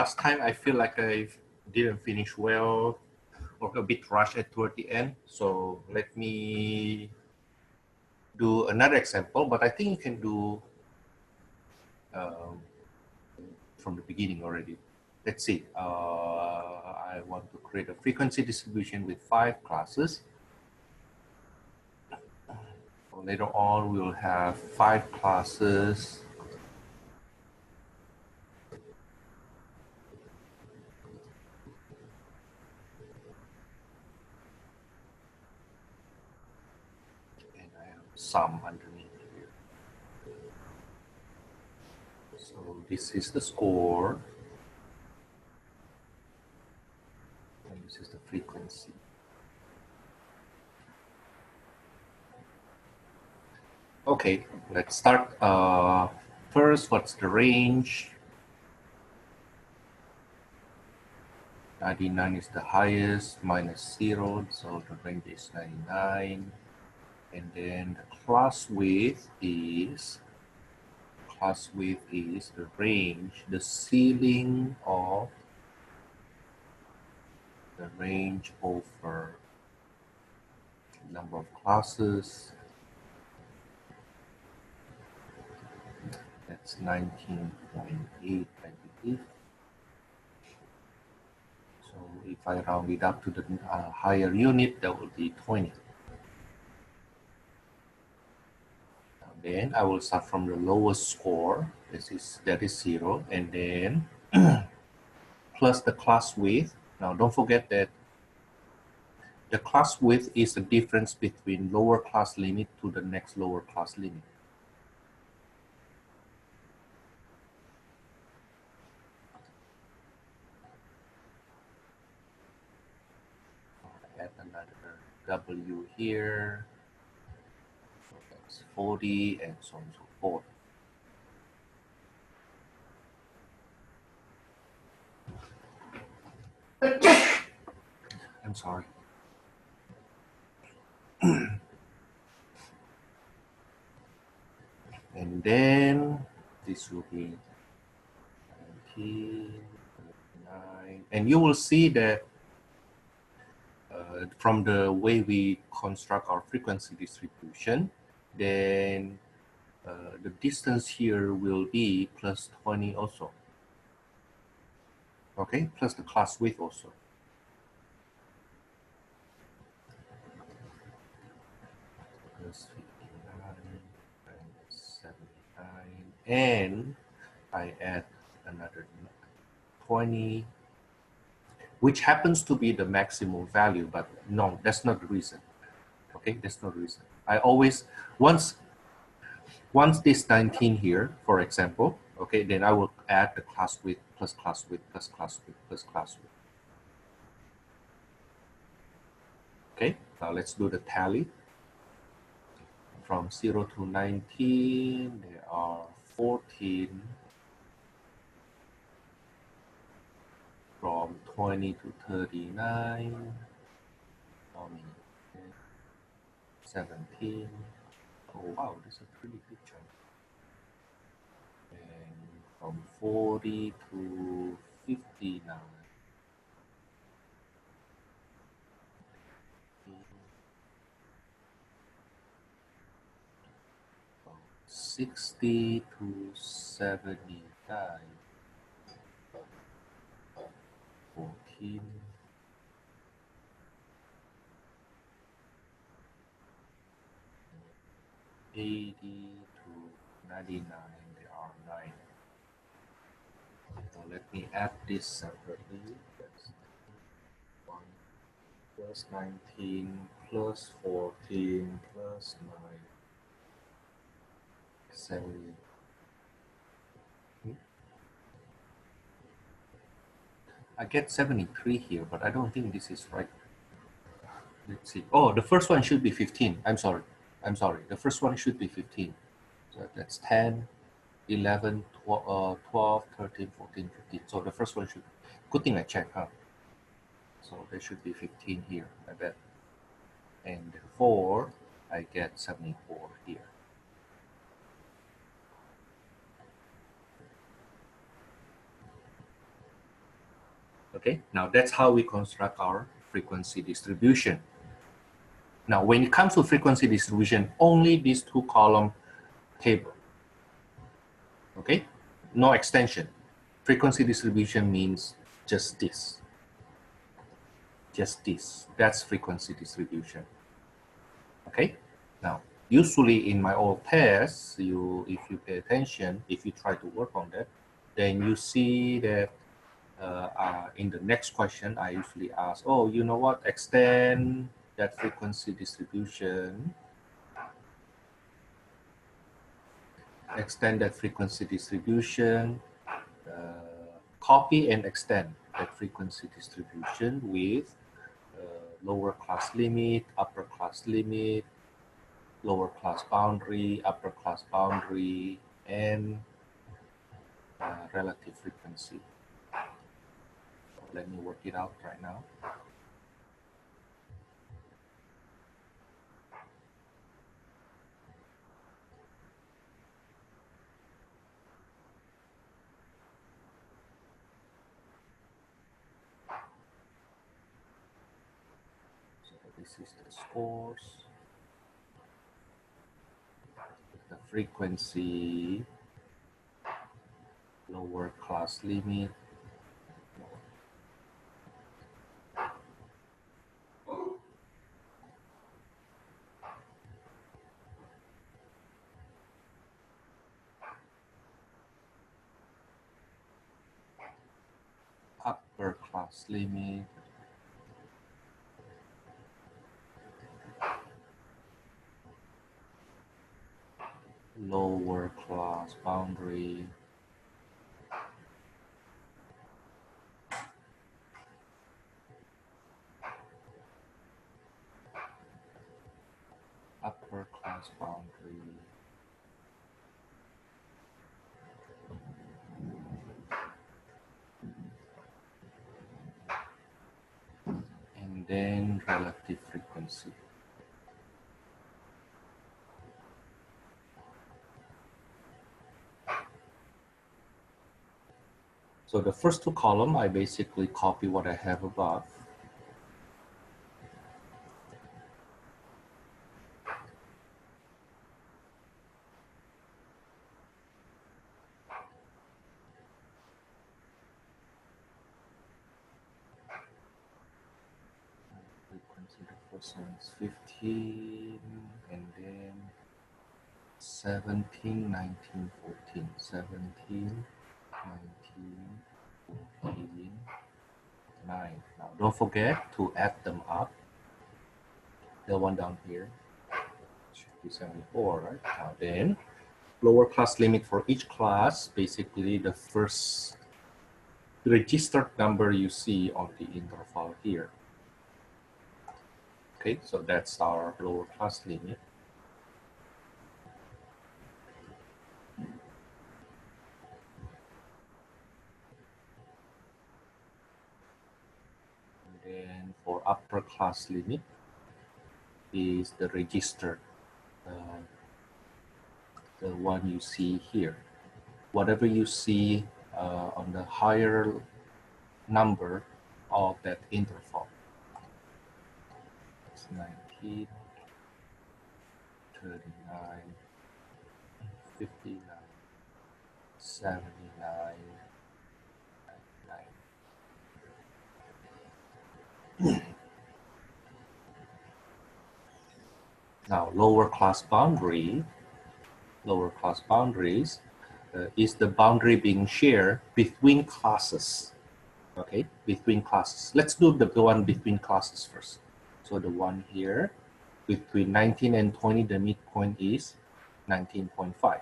last time I feel like I didn't finish well or a bit rushed toward the end. So let me do another example, but I think you can do from the beginning already. Let's see. I want to create a frequency distribution with 5 classes. Later on, we will have 5 classes. And I have some underneath here. So this is the score. And this is the frequency. Okay, let's start. First, what's the range? 99 is the highest, minus 0, so the range is 99. And then the class width is the range, the ceiling of the range over number of classes. That's 19.8, I believe. So if I round it up to the higher unit, that will be 20. Then I will start from the lowest score. That is 0, and then plus the class width. Now don't forget that the class width is the difference between lower class limit to the next lower class limit. Add another W here. So that's 40 and so on and so forth. I'm sorry. And then this will be 19, 39. And you will see that from the way we construct our frequency distribution, then the distance here will be plus 20 also. Okay, plus the class width also. Plus 59 and 79. And I add another 20, which happens to be the maximum value, but no, that's not the reason. Okay, that's not the reason. I always, once this 19 here, for example, okay, then I will add the class width plus class width plus class width plus class width. Okay, now let's do the tally. From 0 to 19, there are 14. From 20 to 39, 17. Oh wow, this is a pretty good chunk. And from 40 to 59. 60 to 79. 14. 80 to 99, there are 9. So let me add this separately. That's 1 plus 19 plus 14 plus 9. 7. I get 73 here, but I don't think this is right. Let's see. Oh, the first one should be 15. I'm sorry. The first one should be 15. So that's 10, 11, 12, 13, 14, 15. So the first one should, good thing I checked, huh? So there should be 15 here, I bet. And 4, I get 74 here. Okay, now that's how we construct our frequency distribution. Now, when it comes to frequency distribution, only these two column table. Okay, no extension. Frequency distribution means just this. Just this. That's frequency distribution. Okay, now usually in my old tests, if you pay attention, if you try to work on that, then you see that in the next question, I usually ask, oh, you know what, extend that frequency distribution, copy and extend that frequency distribution with lower class limit, upper class limit, lower class boundary, upper class boundary, and relative frequency. So let me work it out right now. So this is the scores. The frequency, lower class limit, upper class limit, lower class boundary, upper class boundary, and then relative frequency. So the first two columns, I basically copy what I have above. Frequency, the first one is 15, and then 17, 19, 14, 17, 19, 14, 9. Now don't forget to add them up. The one down here should be 74, right? Now then, lower class limit for each class, basically the first registered number you see on the interval here. Okay, so that's our lower class limit. And then for upper class limit is the registered, the one you see here. Whatever you see on the higher number of that interval. It's 19, 39, 59, 79, 99. Now, lower class boundaries is the boundary being shared between classes. Okay, between classes. Let's do the one between classes first. So the one here, between 19 and 20, the midpoint is 19.5.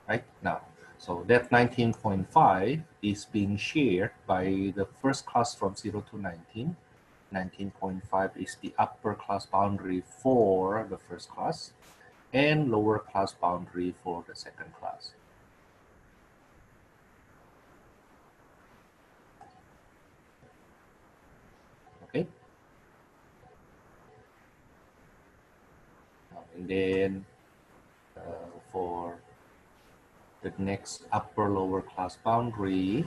Right now, so that 19.5 is being shared by the first class from 0 to 19. 19.5 is the upper class boundary for the first class and lower class boundary for the second class. Okay. And then for the next upper lower class boundary,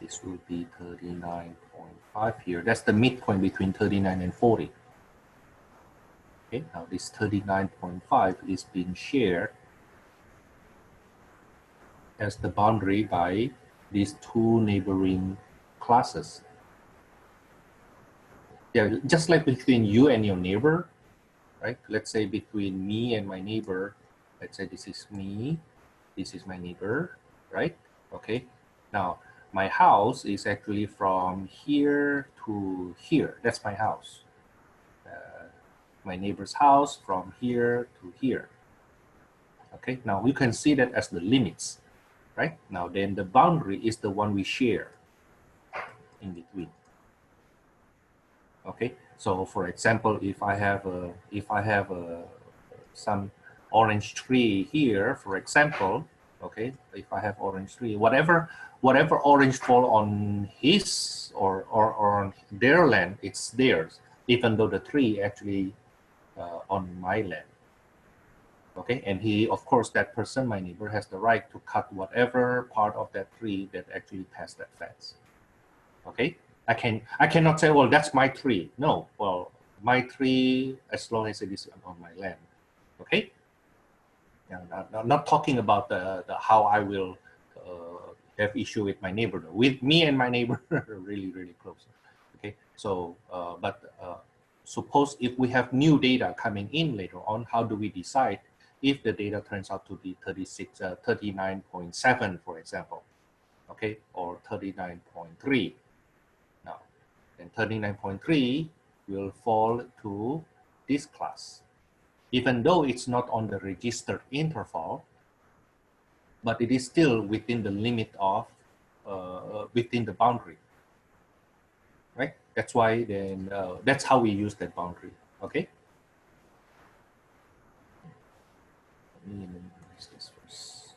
this will be 39.5 here. That's the midpoint between 39 and 40. Okay, now this 39.5 is being shared as the boundary by these two neighboring classes. Yeah, just like between you and your neighbor, right? Let's say between me and my neighbor, let's say this is me, this is my neighbor, right? Okay, now my house is actually from here to here. That's my house. My neighbor's house from here to here. Okay, now we can see that as the limits, right? Now then the boundary is the one we share in between. Okay, so for example, if I have some orange tree here, for example, okay, if I have orange tree, whatever orange fall on his or on their land, it's theirs, even though the tree actually on my land. Okay, and he, of course, that person, my neighbor, has the right to cut whatever part of that tree that actually passed that fence. Okay, I cannot say, well, that's my tree. No, well, my tree, as long as it is on my land. Okay, yeah, not talking about the how I will have issue with my neighbor. With me and my neighbor, really close. Okay, so suppose if we have new data coming in later on, how do we decide if the data turns out to be 39.7, for example, okay, or 39.3? Now, then 39.3 will fall to this class, even though it's not on the registered interval, but it is still within the limit of within the boundary, right? That's why then that's how we use that boundary. Okay. Let me minimize this first.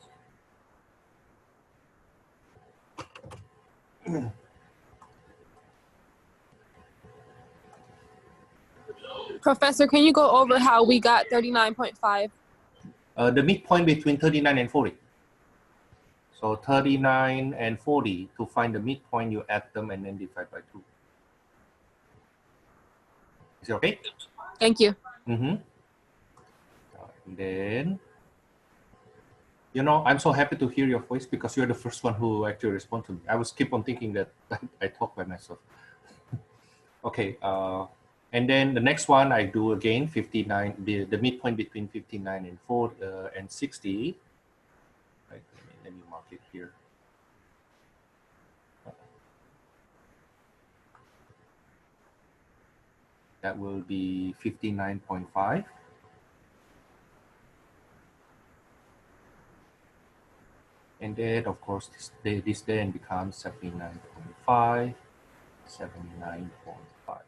Professor, can you go over how we got 39.5? The midpoint between 39 and 40. So 39 and 40, to find the midpoint, you add them and then divide by 2. Is it okay? Thank you. And then, you know, I'm so happy to hear your voice because you're the first one who actually responded to me. I was keep on thinking that I talk by myself. Okay, and then the next one I do again, 59, the midpoint between 59 and 60. Right, let me mark it here. That will be 59.5. And then, of course, this then becomes 79.5, 79.5.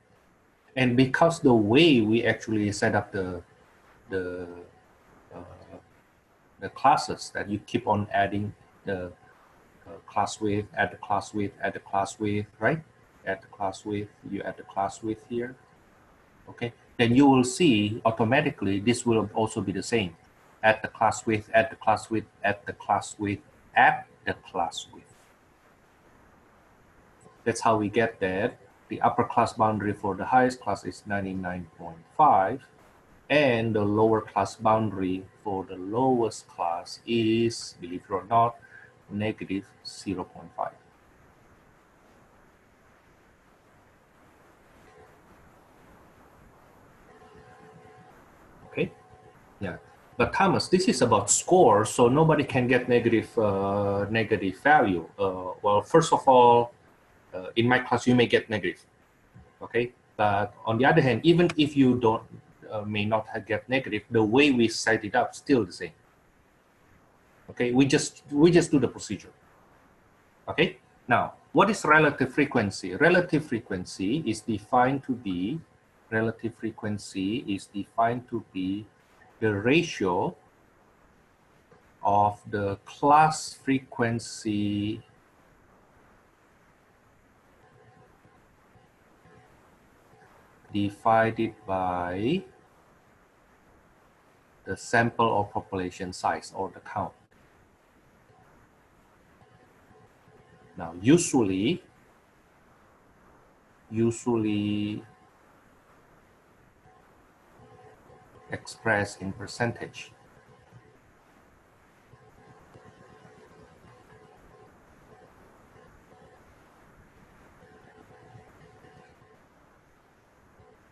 And because the way we actually set up the classes, that you keep on adding the class width, add the class width, add the class width, right? Add the class width, you add the class width here. Okay, then you will see automatically this will also be the same. Add the class width, add the class width, add the class width, add the class width. That's how we get that. The upper class boundary for the highest class is 99.5, and the lower class boundary for the lowest class is, believe it or not, negative 0.5. Okay, yeah. But Thomas, this is about score, so nobody can get negative value. Well, first of all, in my class, you may get negative, okay? But on the other hand, even if you don't, may not get negative, the way we set it up still the same. Okay, we just do the procedure. Okay, now what is relative frequency? Relative frequency is defined to be the ratio of the class frequency divided by the sample or population size, or the count. Now, usually expressed in percentage.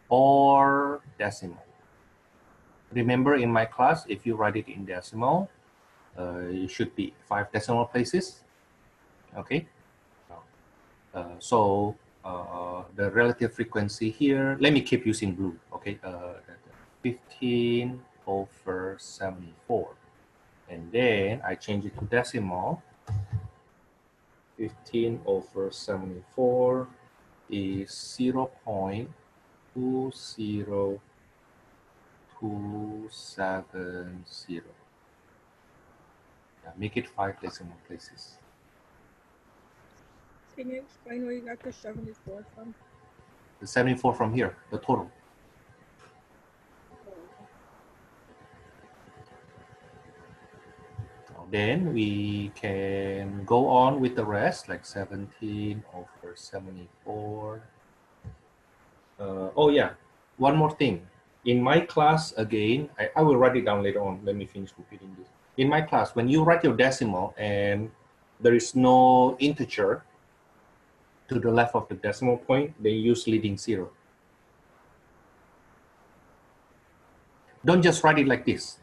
Or decimal. Remember in my class, if you write it in decimal, it should be 5 decimal places. Okay. So the relative frequency here, let me keep using blue. Okay. 15/74. And then I change it to decimal. 15/74 is 0.20270. Make it 5 decimal places. Can you explain where you got the 74 from? The 74 from here, the total. Then we can go on with the rest, like 17/74. Oh yeah, one more thing. In my class, again, I will write it down later on. Let me finish repeating this. In my class, when you write your decimal and there is no integer to the left of the decimal point, they use leading zero. Don't just write it like this.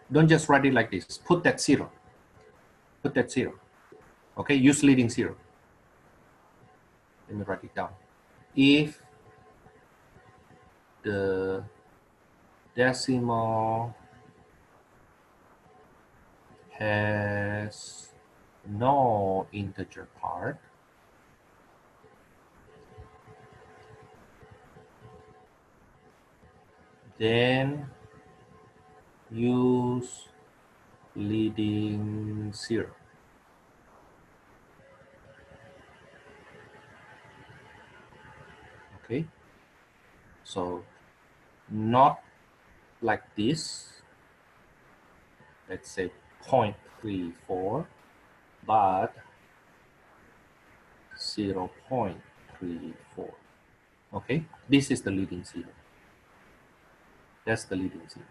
Don't just write it like this. Put that zero. Put that zero. Okay, use leading zero. Let me write it down. If the decimal has no integer part, then use leading zero. Okay, so not like this, let's say 0.34, but 0.34. Okay, this is the leading zero. That's the leading zero.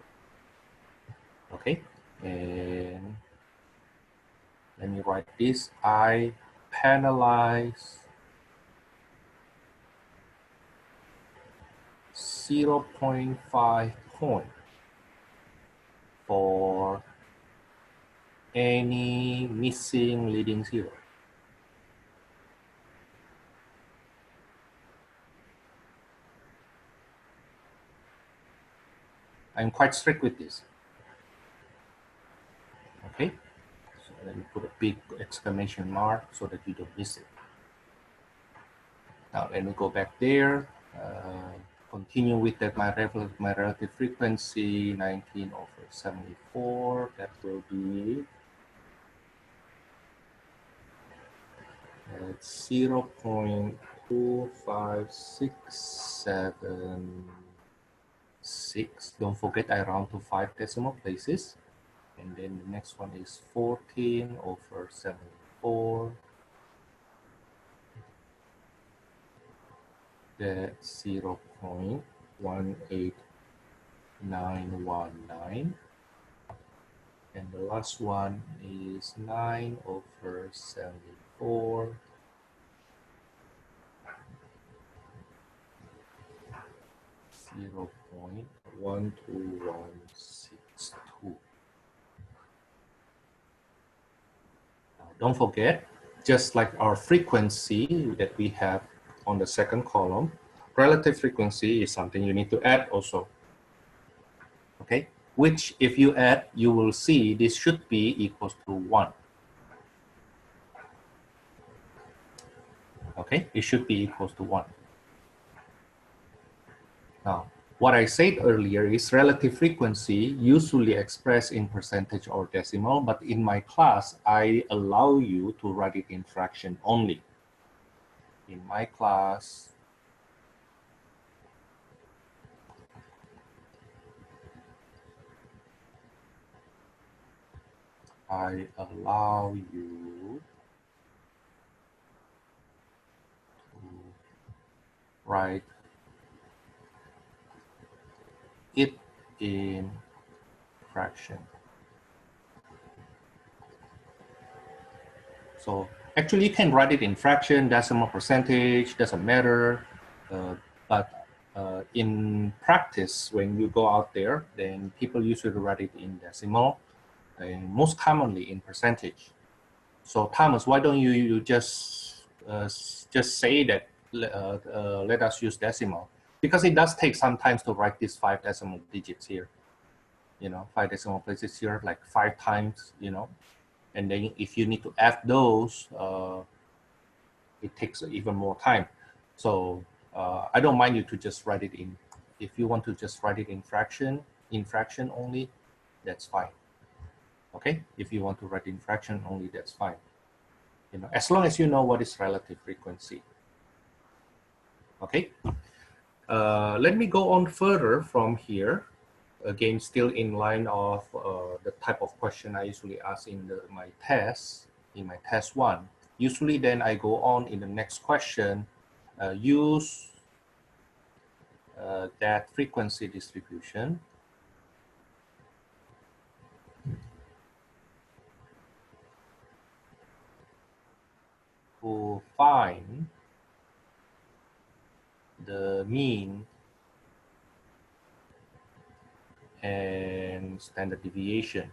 Okay, and let me write this. I penalize 0.5 point for any missing leading zero. I'm quite strict with this. Okay, so let me put a big exclamation mark so that you don't miss it. Now let me go back there. Continue with that my relative frequency 19/74. That will be 0.25676. Don't forget I round to 5 decimal places. And then the next one is 14/74. That's 0.18919. And the last one is 9/74. 0.12162. Now, don't forget, just like our frequency that we have on the second column, relative frequency is something you need to add also. Okay, which if you add, you will see this should be equals to 1. Okay, it should be equals to 1. Now, what I said earlier is relative frequency usually expressed in percentage or decimal, but in my class, I allow you to write it in fraction only. In my class, I allow you write it in fraction. So actually you can write it in fraction, decimal percentage, doesn't matter. But in practice, when you go out there, then people usually write it in decimal and most commonly in percentage. So Thomas, why don't you just say that let us use decimal, because it does take some time to write these 5 decimal digits here. 5 decimal places here, like 5 times, and then if you need to add those, it takes even more time. So I don't mind you to just write it in. If you want to just write it in fraction only, that's fine. Okay, if you want to write in fraction only, that's fine. As long as you know what is relative frequency. Okay, let me go on further from here. Again, still in line of the type of question I usually ask in my test, in my test 1. Usually then I go on in the next question, use that frequency distribution to find the mean and standard deviation.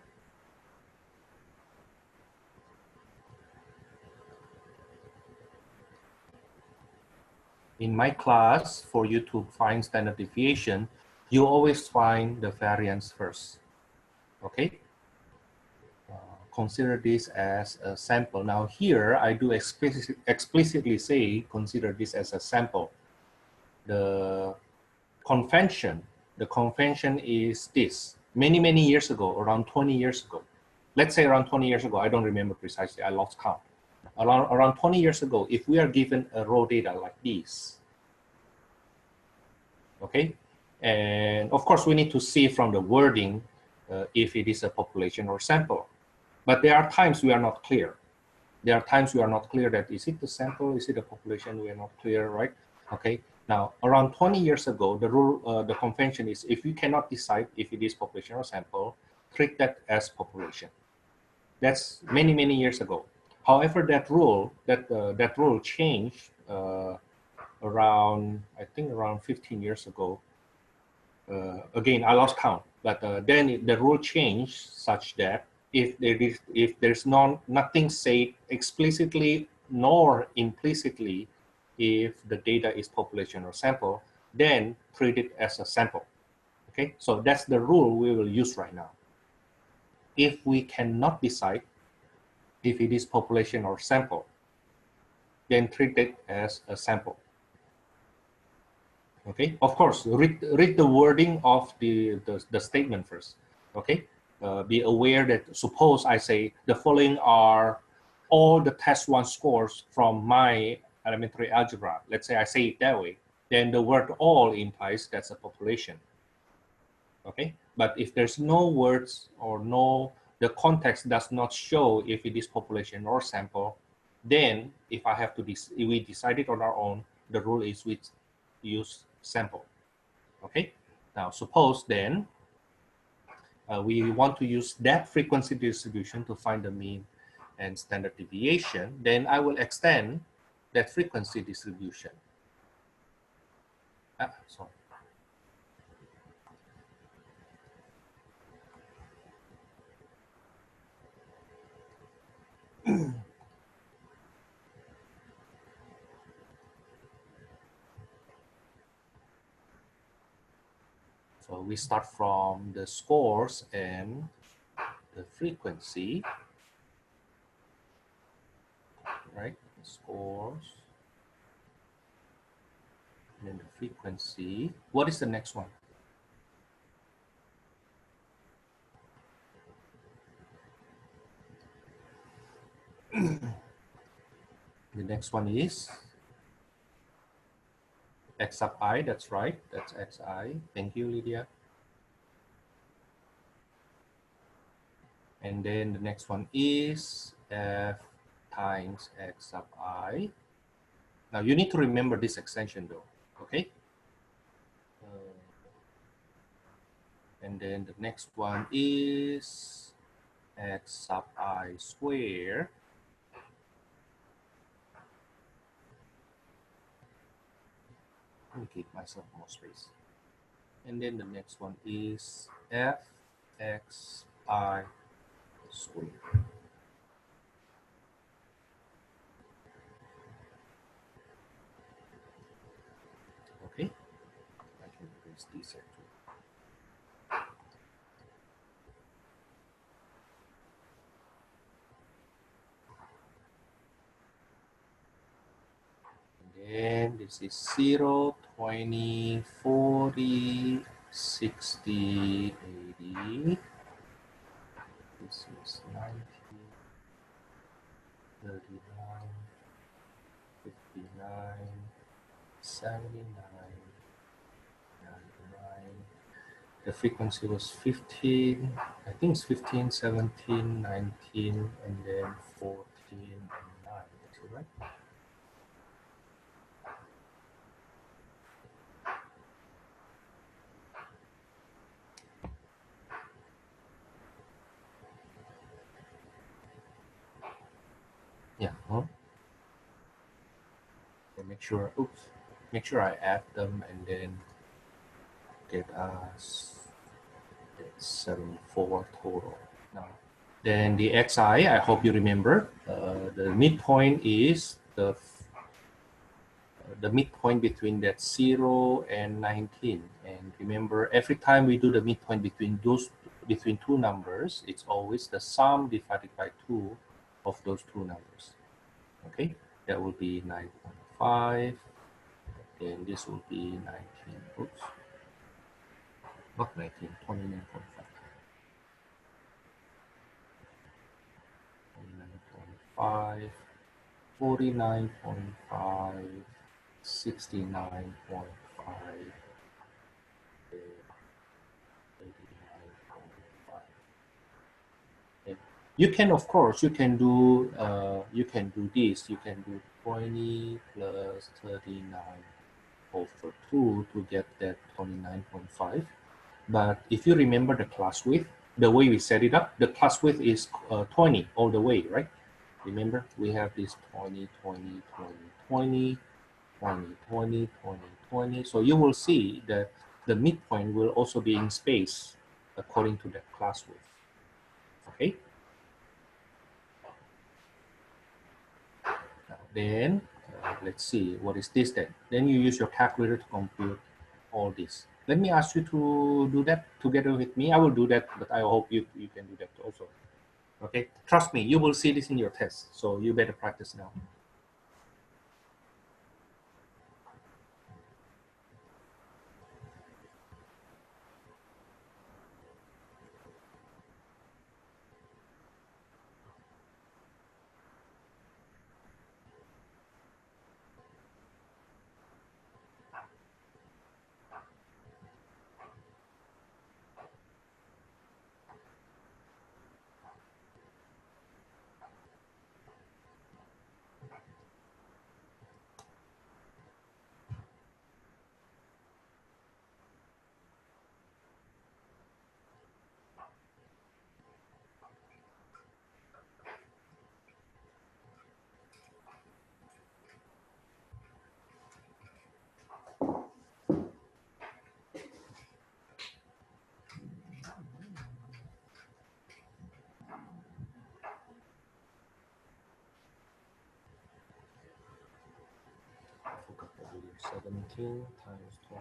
In my class, for you to find standard deviation, you always find the variance first. Okay? Consider this as a sample. Now here, I do explicitly say, consider this as a sample. The convention is this. Many, many years ago, around 20 years ago, let's say around 20 years ago, I don't remember precisely, I lost count. Around 20 years ago, if we are given a raw data like this, okay, and of course we need to see from the wording if it is a population or sample. But there are times we are not clear. There are times we are not clear that is it the sample, is it a population, we are not clear, right? Okay, now around 20 years ago, the rule, the convention is if you cannot decide if it is population or sample, treat that as population. That's many, many years ago. However, that rule changed around, I think around 15 years ago. Again, I lost count, but then the rule changed such that if there's nothing said explicitly nor implicitly if the data is population or sample, then treat it as a sample. Okay, so that's the rule we will use right now. If we cannot decide if it is population or sample, then treat it as a sample. Okay, of course, read the wording of the statement first. Okay, be aware that suppose I say the following are all the test 1 scores from my elementary algebra. Let's say I say it that way, then the word all implies that's a population. Okay, but if there's no words or the context does not show if it is population or sample, then if I have to if we decide it on our own, the rule is we use sample. Okay, now suppose then we want to use that frequency distribution to find the mean and standard deviation, then I will extend that frequency distribution. Sorry. So we start from the scores and the frequency, right? The scores and then the frequency. What is the next one? The next one is x sub I, that's right, that's xi. Thank you, Lydia. And then the next one is f times x sub I. Now you need to remember this extension though, Okay. And then the next one is x sub I square. Let me give myself more space. And then the next one is fxi squared. Okay, I can erase this actually. And then this is 0, 20, 40, 60, 80. This is 90, 39, 59, 79, 99. The frequency was 15, I think it's 15, 17, 19, and then 14 and 9. Is it right? Yeah. Huh? Okay, make sure. Oops. Make sure I add them and then get us 74 total. Now, then the xi, I hope you remember, the midpoint is the midpoint between that 0 and 19. And remember, every time we do the midpoint between two numbers, it's always the sum divided by 2 of those two numbers. Okay, that will be 9.5. Then this will be 19. Oops, not 19, 29.5. 29.5, 49.5, 69.5, 89.5. Okay. You can, of course, you can do this. You can do 20 plus 39 over 2 to get that 29.5. But if you remember the class width, the way we set it up, the class width is 20 all the way, right? Remember, we have this 20, 20, 20, 20, 20, 20, 20, 20. So you will see that the midpoint will also be in space according to that class width. Okay. Now then, let's see, what is this then? Then you use your calculator to compute all this. Let me ask you to do that together with me. I will do that, but I hope you can do that also. Okay, trust me, you will see this in your test, so you better practice now. I forgot the video. 17 times 29.5.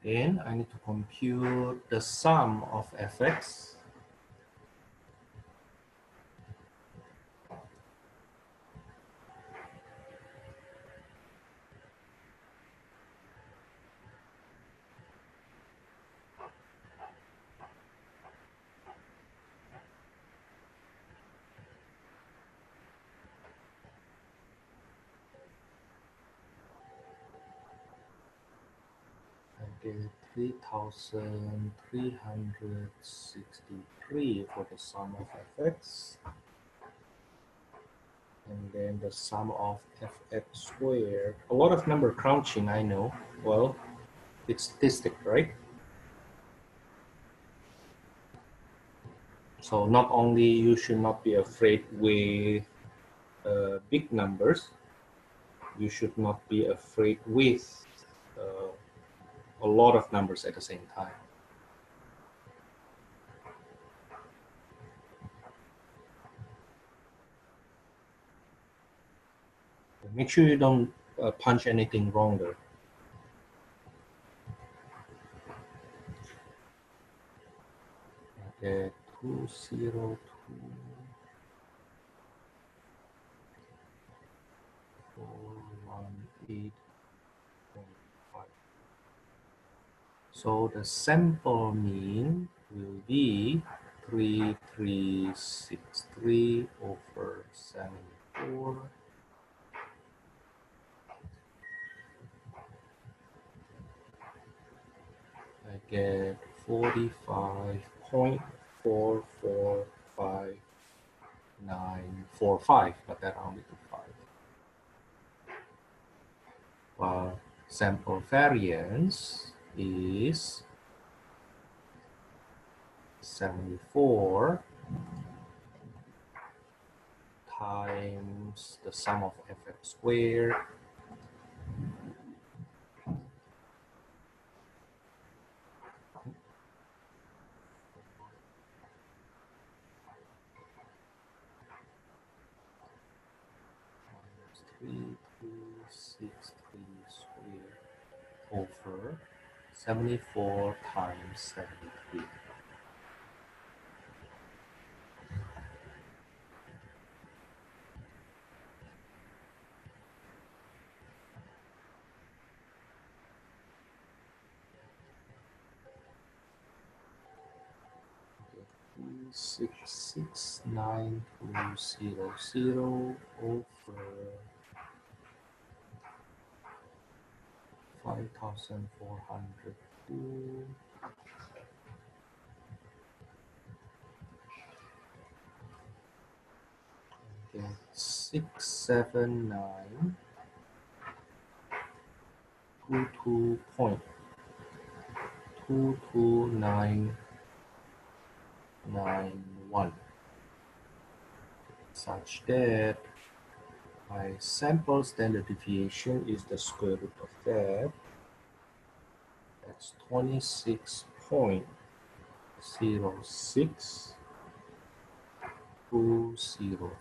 Then I need to compute the sum of fx. I get 3,363 for the sum of fx. And then the sum of fx squared. A lot of number crunching, I know. Well, it's statistic, right? So not only you should not be afraid with big numbers, you should not be afraid with a lot of numbers at the same time. Make sure you don't punch anything wrong there. Okay, 202.418.5. So the sample mean will be 3363 over 74. I get 45.445,945, but that rounded to 5. While sample variance is 74 times the sum of fx squared minus 3263 squared over 74 times 73. Okay, 669,200 over 5,402. Okay, 67922.22991, such that my sample standard deviation is the square root of that. That's 26.06204.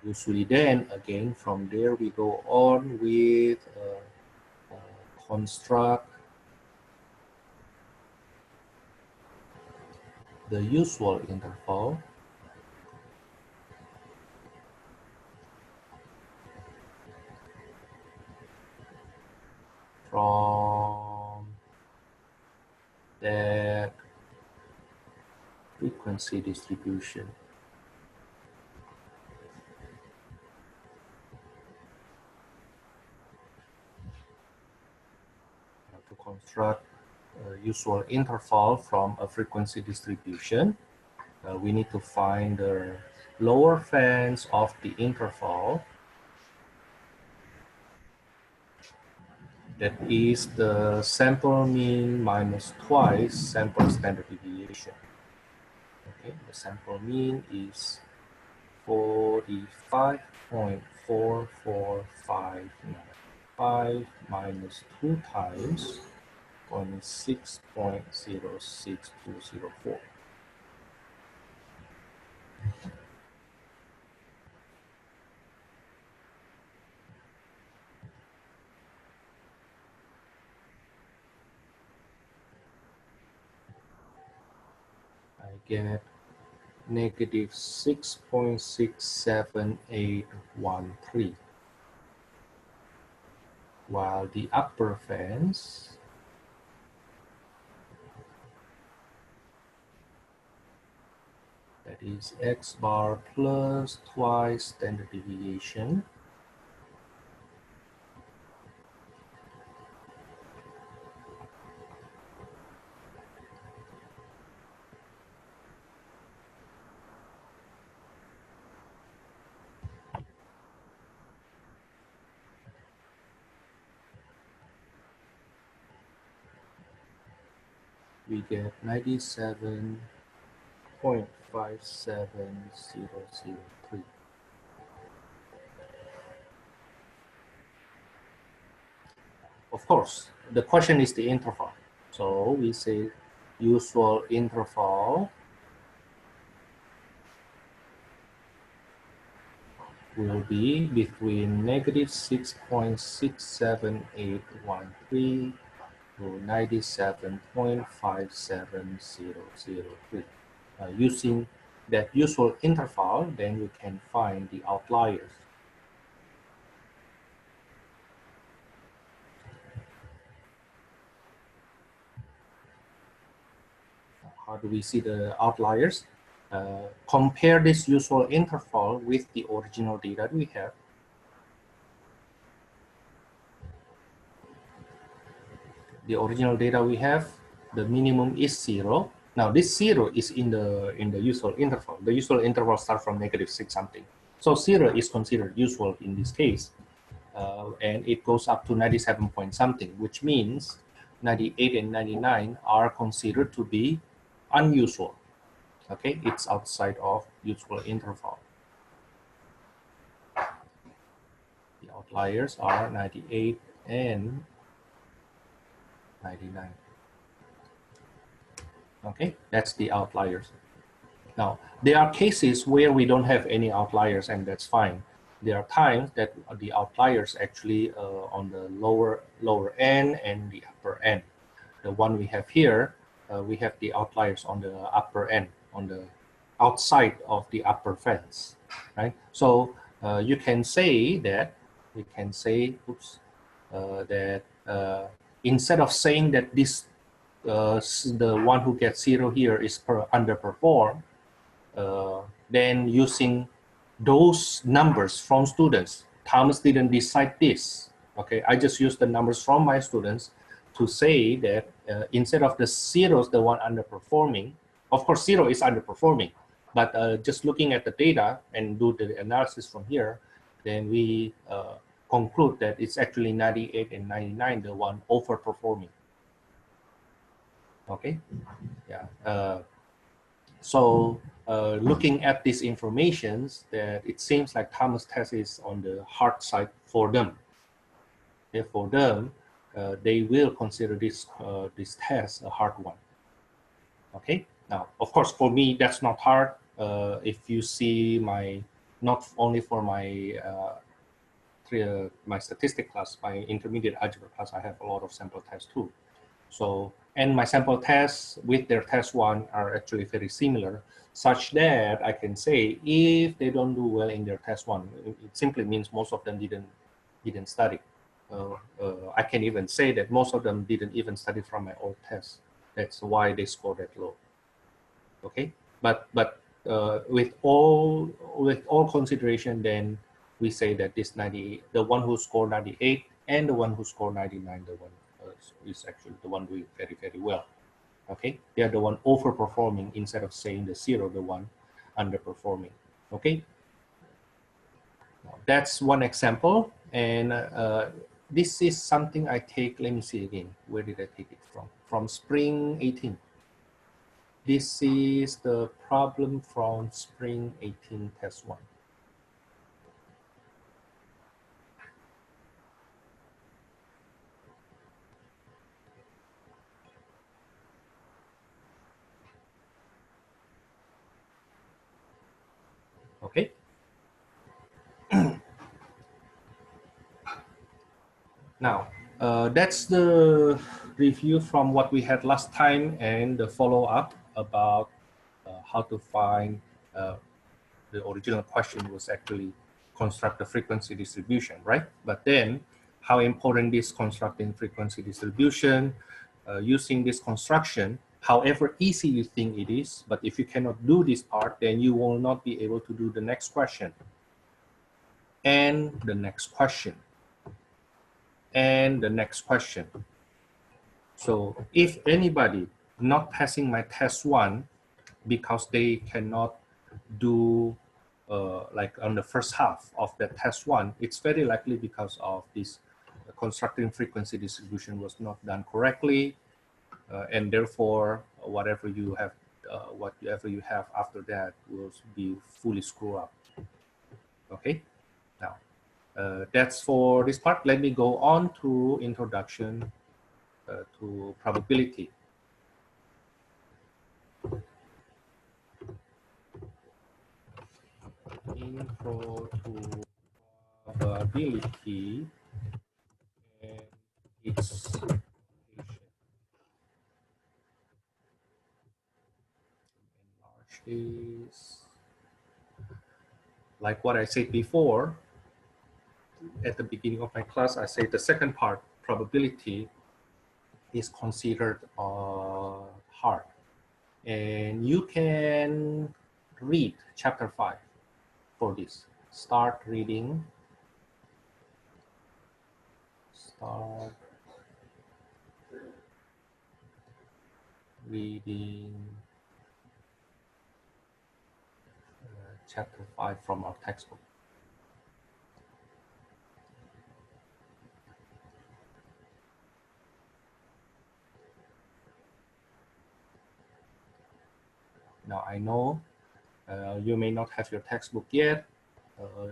Usually then, again, from there we go on with construct the usual interval from that frequency distribution. To construct a usual interval from a frequency distribution, we need to find the lower fans of the interval. That is the sample mean minus twice sample standard deviation. Okay, the sample mean is 45.4 44595 minus 2 times 26.06204. I get negative 6.67813, while the upper fence that is x bar plus twice standard deviation we get 97.57003. Of course, the question is the interval. So we say usual interval will be between negative 6.67813 to 97.57003. Using that usual interval, then we can find the outliers. How do we see the outliers? Compare this usual interval with the original data we have. The original data we have, the minimum is 0. Now this 0 is in the usual interval. The usual interval starts from negative 6 something. So 0 is considered usual in this case. And it goes up to 97 point something, which means 98 and 99 are considered to be unusual. Okay, it's outside of usual interval. The outliers are 98 and 99. Okay, that's the outliers. Now, there are cases where we don't have any outliers, and that's fine. There are times that the outliers actually on the lower end and the upper end. The one we have here, we have the outliers on the upper end, on the outside of the upper fence, right? So you can say that, instead of saying that this the one who gets 0 here is underperformed, then using those numbers from students, Thomas didn't decide this. Okay, I just used the numbers from my students to say that instead of the 0s, the one underperforming, of course 0 is underperforming, but just looking at the data and do the analysis from here, then we conclude that it's actually 98 and 99, the one overperforming. Okay, yeah. So looking at these informations, that it seems like Thomas test is on the hard side for them. For them, they will consider this test a hard one. Okay. Now, of course, for me that's not hard. If you see my, not only for my my statistic class, my intermediate algebra class, I have a lot of sample tests too. So, and my sample tests with their test one are actually very similar, such that I can say if they don't do well in their test one, it simply means most of them didn't study. I can even say that most of them didn't even study from my old tests. That's why they score that low. Okay, but with all consideration, then we say that this 98, the one who scored 98 and the one who scored 99, the one is actually the one doing very, very well. Okay, they are the one overperforming instead of saying the 0, the one underperforming. Okay, now, that's one example, and this is something I take. Let me see again. Where did I take it from? From spring 18. This is the problem from spring 18 test 1. Okay. Now, that's the review from what we had last time and the follow-up about how to find the original question was actually construct the frequency distribution, right? But then how important is constructing frequency distribution, using this construction, however easy you think it is, but if you cannot do this part, then you will not be able to do the next question and the next question and the next question. So if anybody not passing my test one because they cannot do like on the first half of the test one, it's very likely because of this constructing frequency distribution was not done correctly, and therefore whatever you have after that will be fully screwed up. Okay, now that's for this part. Let me go on to introduction to probability. Intro to probability and its application. Enlarge this. Like what I said before, at the beginning of my class, I said the second part, probability, is considered hard. And you can read chapter 5 for this. Start reading. Start reading chapter 5 from our textbook. Now I know you may not have your textbook yet.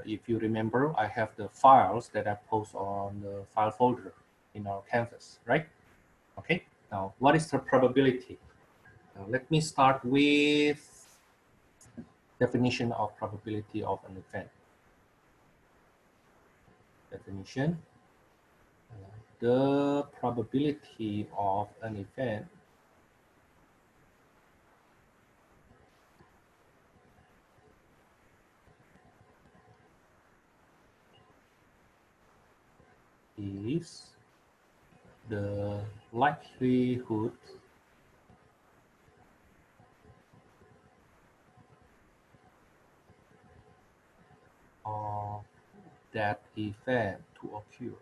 If you remember, I have the files that I post on the file folder in our Canvas, right? Okay, now what is the probability? Let me start with definition of probability of an event. Definition. The probability of an event is the likelihood of that event to occur.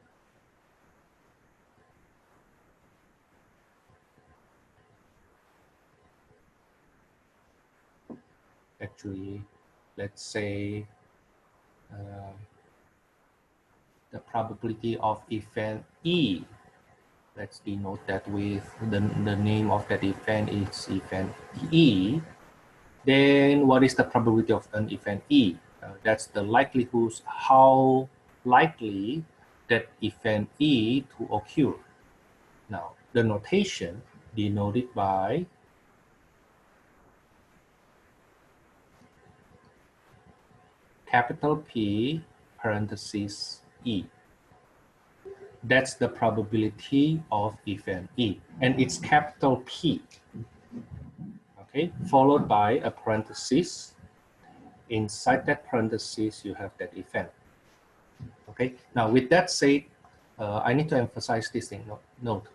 Actually, let's say the probability of event E. Let's denote that with the name of that event is event E. Then what is the probability of an event E? That's the likelihood, how likely that event E to occur. Now, the notation denoted by capital P parenthesis E. That's the probability of event E, and it's capital P. Okay, followed by a parenthesis. Inside that parenthesis, you have that event. Okay, now with that said, I need to emphasize this thing. Note,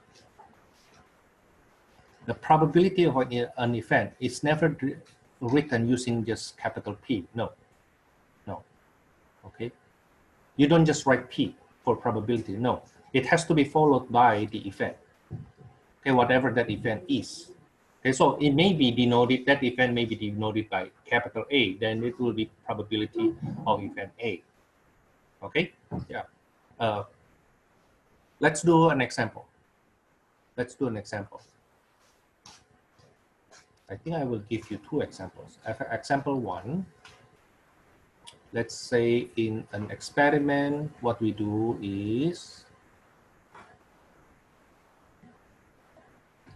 the probability of an event is never written using just capital P. No. Okay, you don't just write P for probability. No, it has to be followed by the event. Okay, whatever that event is. Okay, so it may be denoted, that event may be denoted by capital A, then it will be probability of event A. Okay, yeah. Let's do an example. Let's do an example. I think I will give you two examples. Example one, let's say in an experiment, what we do is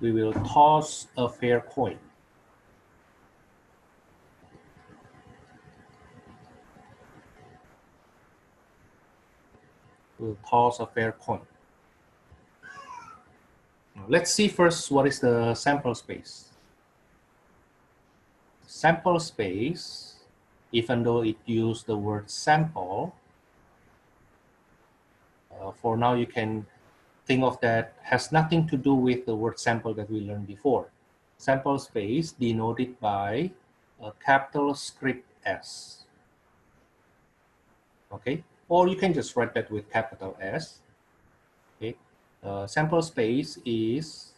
we will toss a fair coin. will toss a fair coin. Now, let's see first what is the sample space. Sample space, even though it used the word sample, for now you can think of that has nothing to do with the word sample that we learned before. Sample space denoted by a capital script S. Okay, or you can just write that with capital S. Okay, sample space is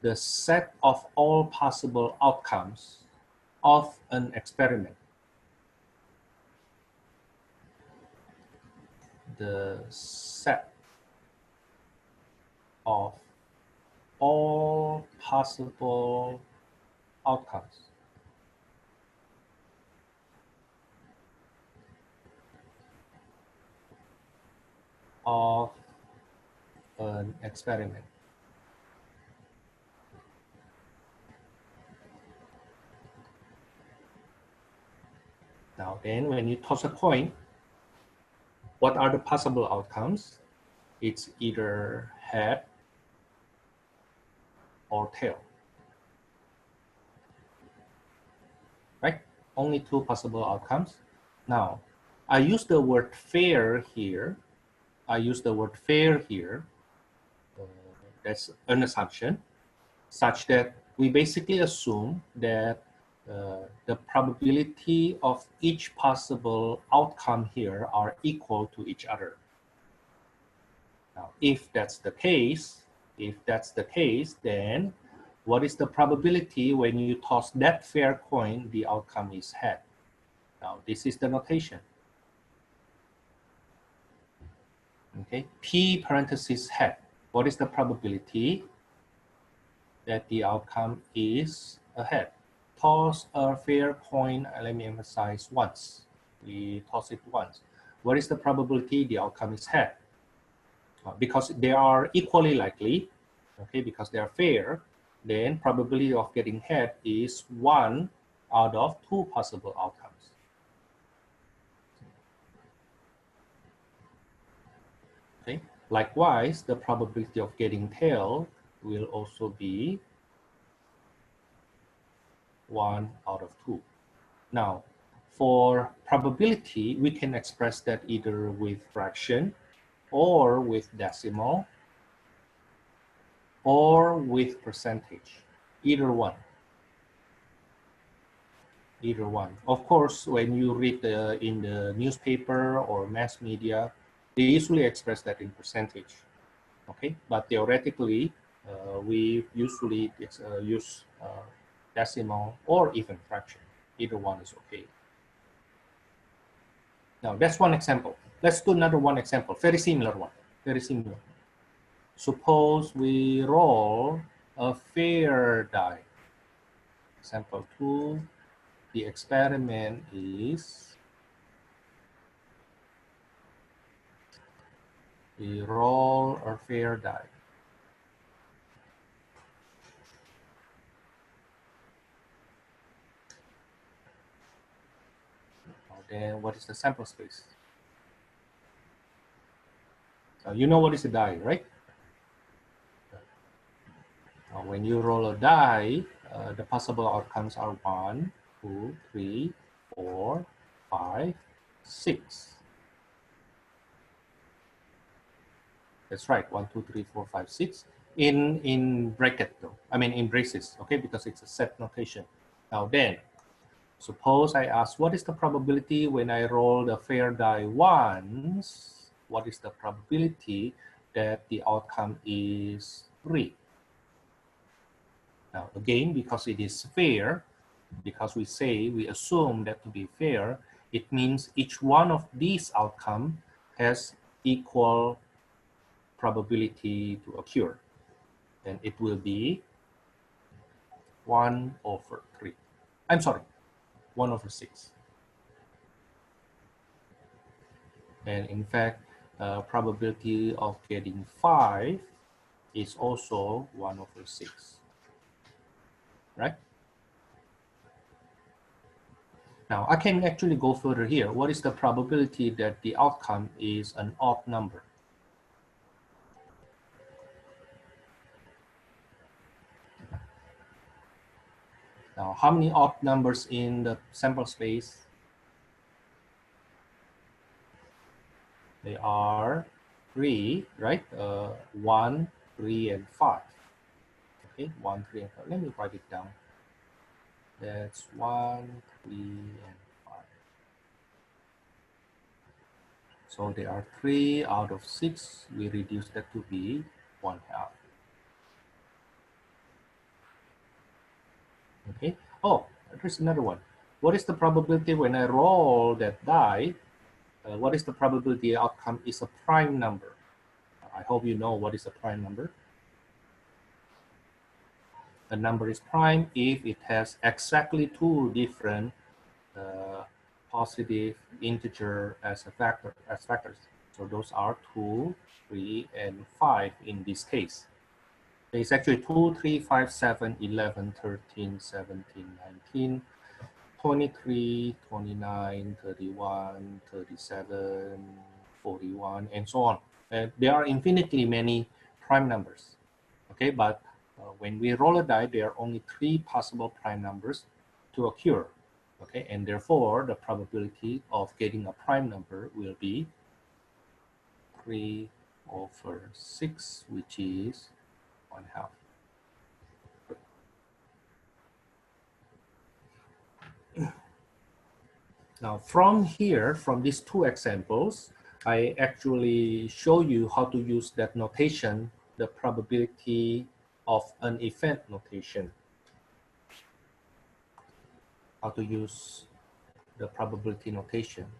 the set of all possible outcomes of an experiment. The set of all possible outcomes of an experiment. Now then, when you toss a coin, what are the possible outcomes? It's either head or tail, right? Only two possible outcomes. Now, I use the word fair here. That's an assumption, such that we basically assume that the probability of each possible outcome here are equal to each other. Now, if that's the case, then what is the probability when you toss that fair coin, the outcome is head? Now, this is the notation. Okay, P parenthesis head. What is the probability that the outcome is a head? Toss a fair coin, let me emphasize once. We toss it once. What is the probability the outcome is head? Because they are equally likely, okay, because they are fair, then probability of getting head is 1 out of 2 possible outcomes. Okay. Likewise, the probability of getting tail will also be 1 out of 2. Now, for probability, we can express that either with fraction or with decimal or with percentage, either one. Either one. Of course, when you read in the newspaper or mass media, they usually express that in percentage. Okay, but theoretically, we usually use decimal or even fraction. Either one is okay. Now, that's one example. Let's do another one example, very similar one, very similar. Suppose we roll a fair die. Example 2, the experiment is we roll a fair die. Then what is the sample space? You know what is a die, right? When you roll a die, the possible outcomes are 1, 2, 3, 4, 5, 6. That's right, 1, 2, 3, 4, 5, 6. In bracket though, I mean in braces, okay, because it's a set notation. Now then, suppose I ask, what is the probability when I roll the fair die once? What is the probability that the outcome is 3? Now, again, because it is fair, because we assume that to be fair, it means each one of these outcomes has equal probability to occur. Then it will be 1 over 3. I'm sorry, 1 over 6. And in fact, probability of getting 5 is also 1 over 6, right? Now, I can actually go further here. What is the probability that the outcome is an odd number? Now, how many odd numbers in the sample space? They are 3, right? 1, 3, and 5. Okay, 1, 3, and 5. Let me write it down. That's 1, 3, and 5. So there are 3 out of 6. We reduce that to be 1/2. Okay. Oh, there's another one. What is the probability when I roll that die? What is the probability the outcome is a prime number? I hope you know what is a prime number. A number is prime if it has exactly 2 different positive integer as factors. So those are 2, 3, and 5 in this case. It's actually 2, 3, 5, 7, 11, 13, 17, 19, 23, 29, 31, 37, 41, and so on. There are infinitely many prime numbers. Okay, but when we roll a die, there are only 3 possible prime numbers to occur. Okay, and therefore the probability of getting a prime number will be 3/6, which is 1/2. Now from here, from these 2 examples, I actually show you how to use that notation, the probability of an event notation. How to use the probability notation.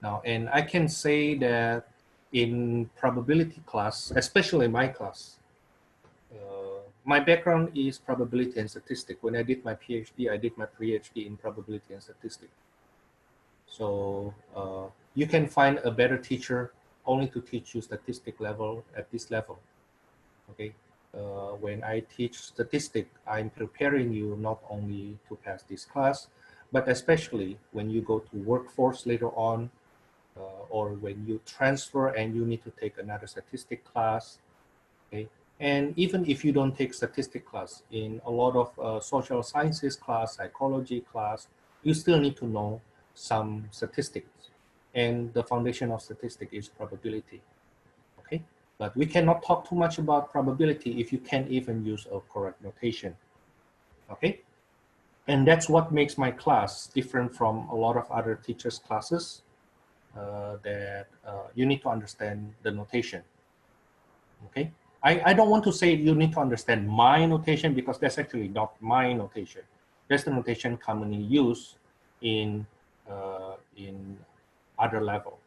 Now, and I can say that in probability class, especially my class, my background is probability and statistics. When I did my PhD, I did my PhD in probability and statistics. So you can find a better teacher only to teach you statistic level at this level. Okay. When I teach statistics, I'm preparing you not only to pass this class, but especially when you go to workforce later on, or when you transfer and you need to take another statistic class. Okay. And even if you don't take statistic class, in a lot of social sciences class, psychology class, you still need to know some statistics. And the foundation of statistics is probability. Okay. But we cannot talk too much about probability if you can't even use a correct notation. Okay. And that's what makes my class different from a lot of other teachers' classes, that you need to understand the notation. Okay. I don't want to say you need to understand my notation, because that's actually not my notation. That's the notation commonly used in other level.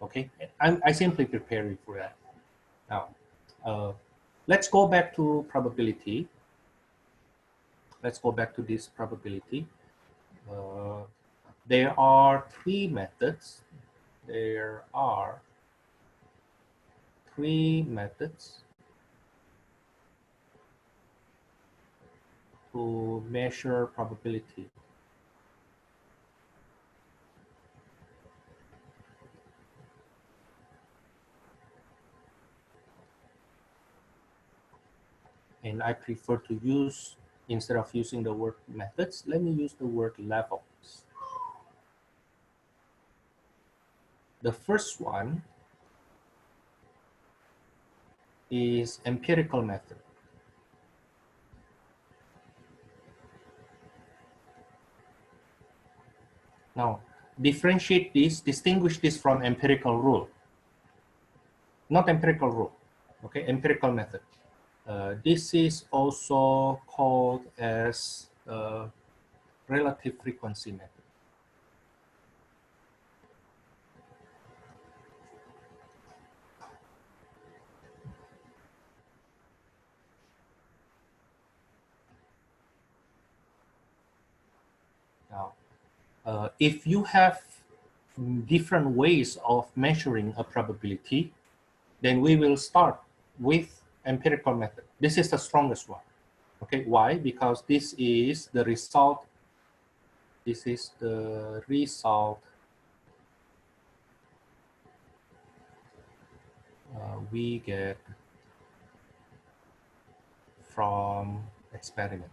Okay. I simply prepare you for that. Now, let's go back to probability. Let's go back to this probability. There are 3 methods. There are 3 methods to measure probability. And I prefer to use, instead of using the word methods, let me use the word levels. The first one is empirical method. Now, distinguish this from empirical rule. Not empirical rule, okay, empirical method. This is also called as relative frequency method. Now, if you have different ways of measuring a probability, then we will start with empirical method. This is the strongest one. Okay, why? Because this is the result This is the result we get from experiment.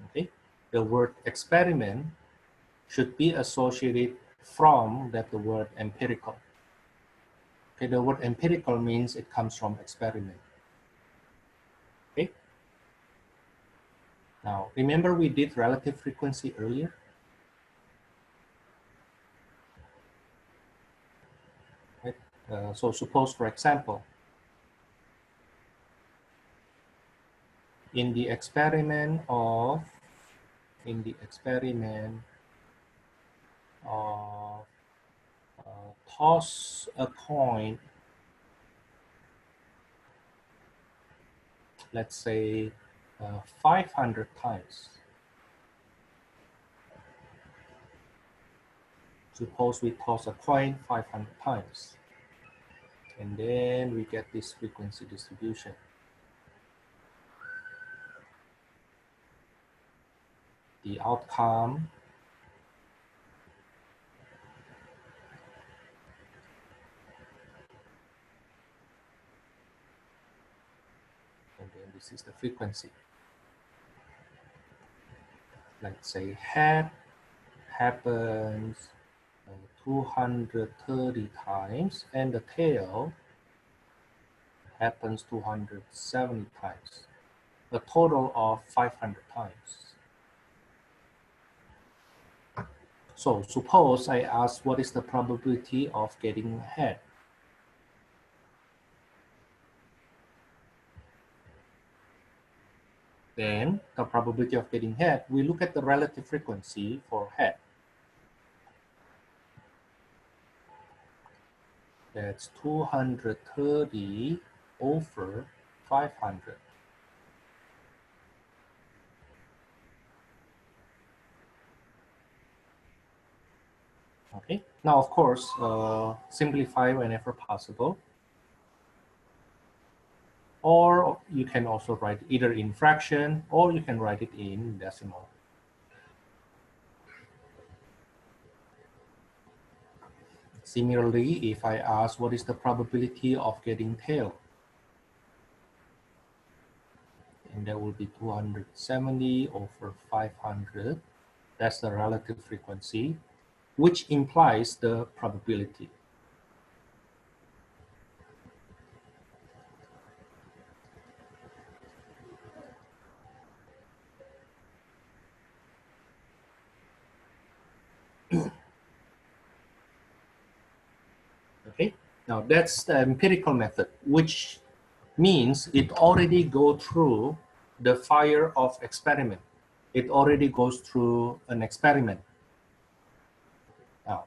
Okay, the word experiment should be associated from the word empirical. Okay, the word empirical means it comes from experiment. Okay. Now, remember we did relative frequency earlier? Right? So suppose, for example, in the experiment of toss a coin, let's say 500 times. Suppose we toss a coin 500 times, and then we get this frequency distribution. The outcome and then this is the frequency. Let's say head happens 230 times and the tail happens 270 times, a total of 500 times. So suppose I ask what is the probability of getting head. Then the probability of getting head, we look at the relative frequency for head. That's 230 over 500. Okay, now of course, simplify whenever possible. Or you can also write either in fraction or you can write it in decimal. Similarly, if I ask what is the probability of getting tail, and that will be 270 over 500. That's the relative frequency, which implies the probability. Okay, now that's the empirical method, which means it already goes through the fire of experiment. It already goes through an experiment. Now,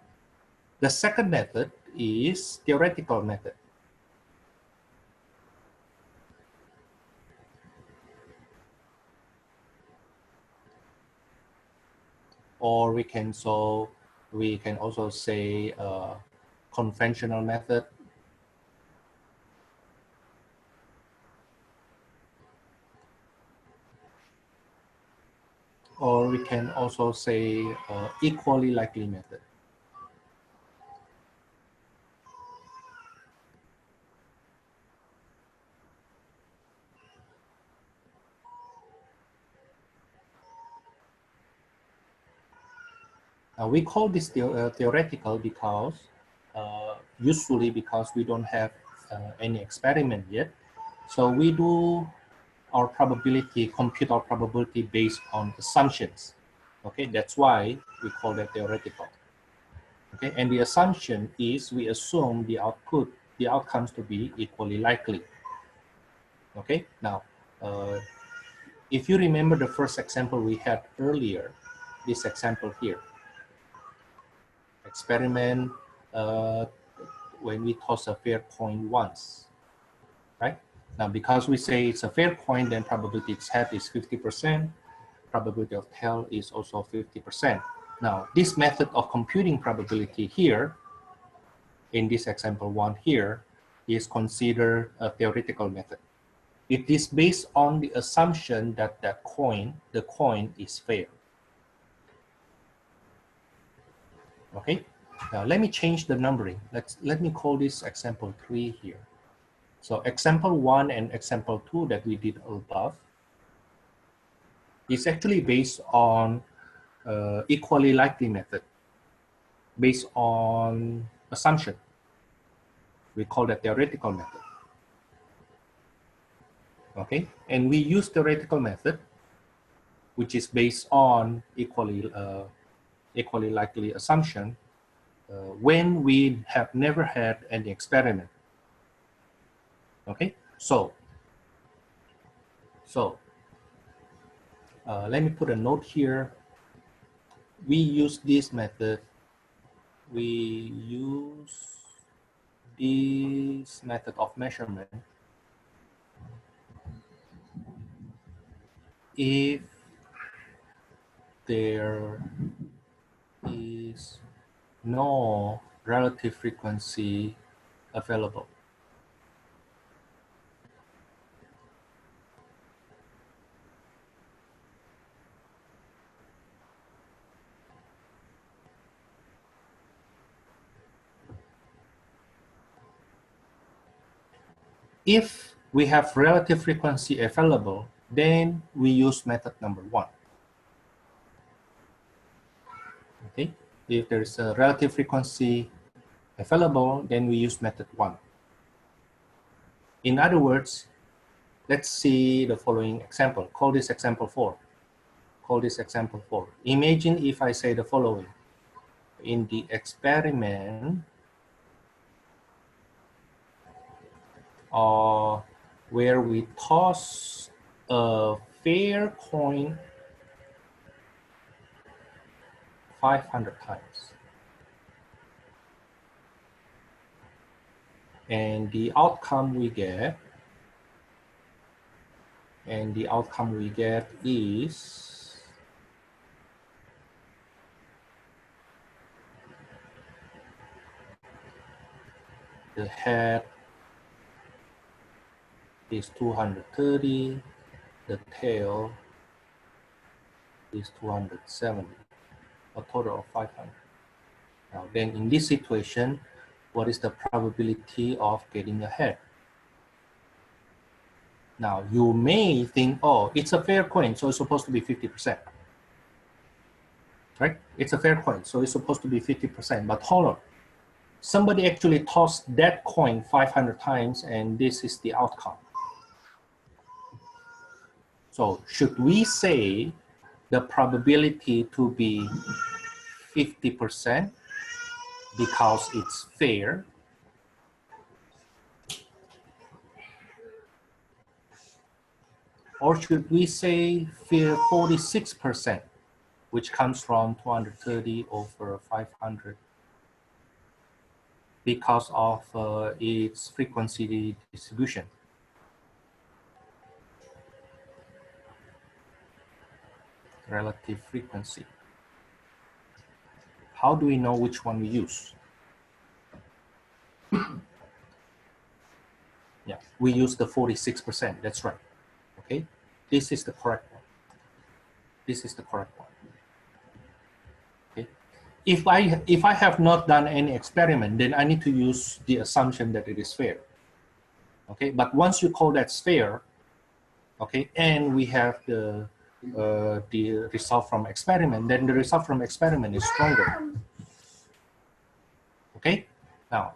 the second method is theoretical method. Or we can also say conventional method. Or we can also say equally likely method. We call this theoretical because usually because we don't have any experiment yet. So we do our probability, compute our probability based on assumptions. Okay, that's why we call that theoretical. Okay, and the assumption is we assume the outcomes to be equally likely. Okay, now if you remember the first example we had earlier, this example here, experiment when we toss a fair coin once, right? Now, because we say it's a fair coin, then probability its head is 50%, probability of tail is also 50%. Now, this method of computing probability here, in this example one here, is considered a theoretical method. It is based on the assumption that the coin is fair. Okay, now let me change the numbering. Let me call this example 3 here. So example 1 and example 2 that we did above is actually based on equally likely method, based on assumption. We call that theoretical method. Okay, and we use theoretical method, which is based on equally likely assumption when we have never had any experiment. Okay, so let me put a note here. We use this method. We use this method of measurement if there is no relative frequency available. If we have relative frequency available, then we use method number 1. Okay, if there is a relative frequency available, then we use method 1. In other words, let's see the following example. Call this example 4. Call this example 4. Imagine if I say the following. In the experiment, where we toss a fair coin 500 times. And the outcome we get, is the head is 230, the tail is 270, a total of 500. Now then in this situation, what is the probability of getting a head? Now you may think, oh, it's a fair coin, so it's supposed to be 50%. Right? It's a fair coin, so it's supposed to be 50%, but hold on. Somebody actually tossed that coin 500 times and this is the outcome. So should we say the probability to be 50% because it's fair? Or should we say 46%, which comes from 230 over 500 because of its frequency distribution? Relative frequency. How do we know which one we use? Yeah, we use the 46%, that's right. Okay, this is the correct one. This is the correct one. Okay, if I have not done any experiment, then I need to use the assumption that it is fair. Okay, but once you call that fair, okay, and we have the result from experiment, then the result from experiment is stronger. Okay, now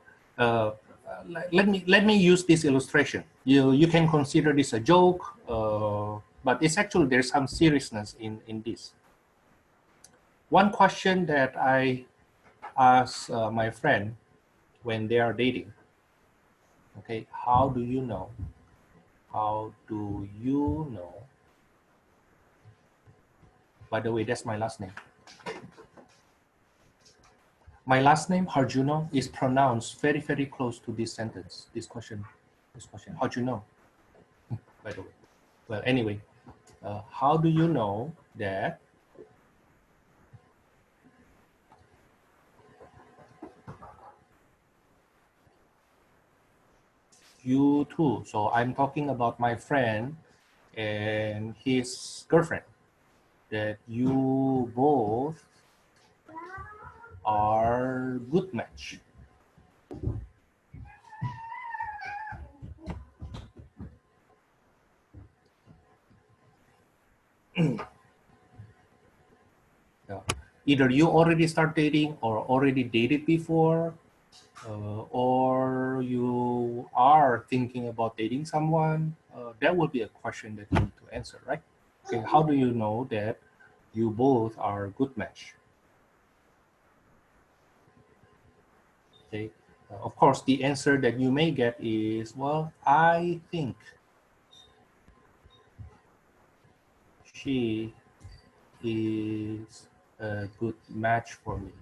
let me use this illustration. You can consider this a joke, but it's actually there's some seriousness in this. One question that I ask my friend when they are dating. Okay, how do you know? How do you know? By the way, that's my last name. My last name, Harjuno, is pronounced very, very close to this sentence, this question. How'd you know? By the way. Well, anyway, how do you know that you too. So I'm talking about my friend and his girlfriend, that you both are good match. Yeah. Either you already start dating or already dated before, or you are thinking about dating someone. That would be a question that you need to answer, right? Okay, how do you know that you both are a good match? Okay, of course, the answer that you may get is, well, I think she is a good match for me.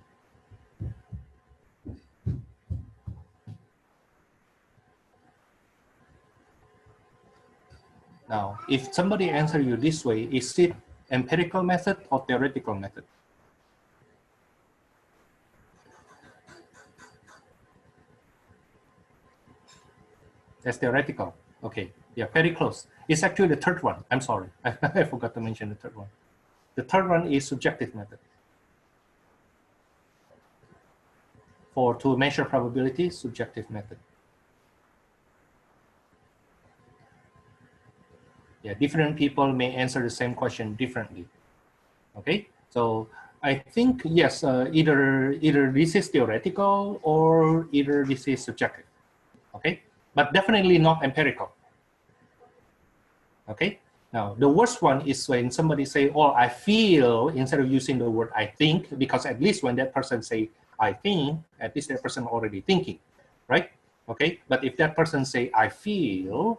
Now, if somebody answer you this way, is it empirical method or theoretical method? That's theoretical. Okay, yeah, very close. It's actually the third one. I'm sorry, I forgot to mention the third one. The third one is subjective method. To measure probability, subjective method. Yeah, different people may answer the same question differently. Okay, so I think yes, either this is theoretical or either this is subjective. Okay, but definitely not empirical. Okay, now the worst one is when somebody say, "Oh, I feel," instead of using the word "I think," because at least when that person say "I think," at least that person already thinking, right? Okay, but if that person say "I feel,"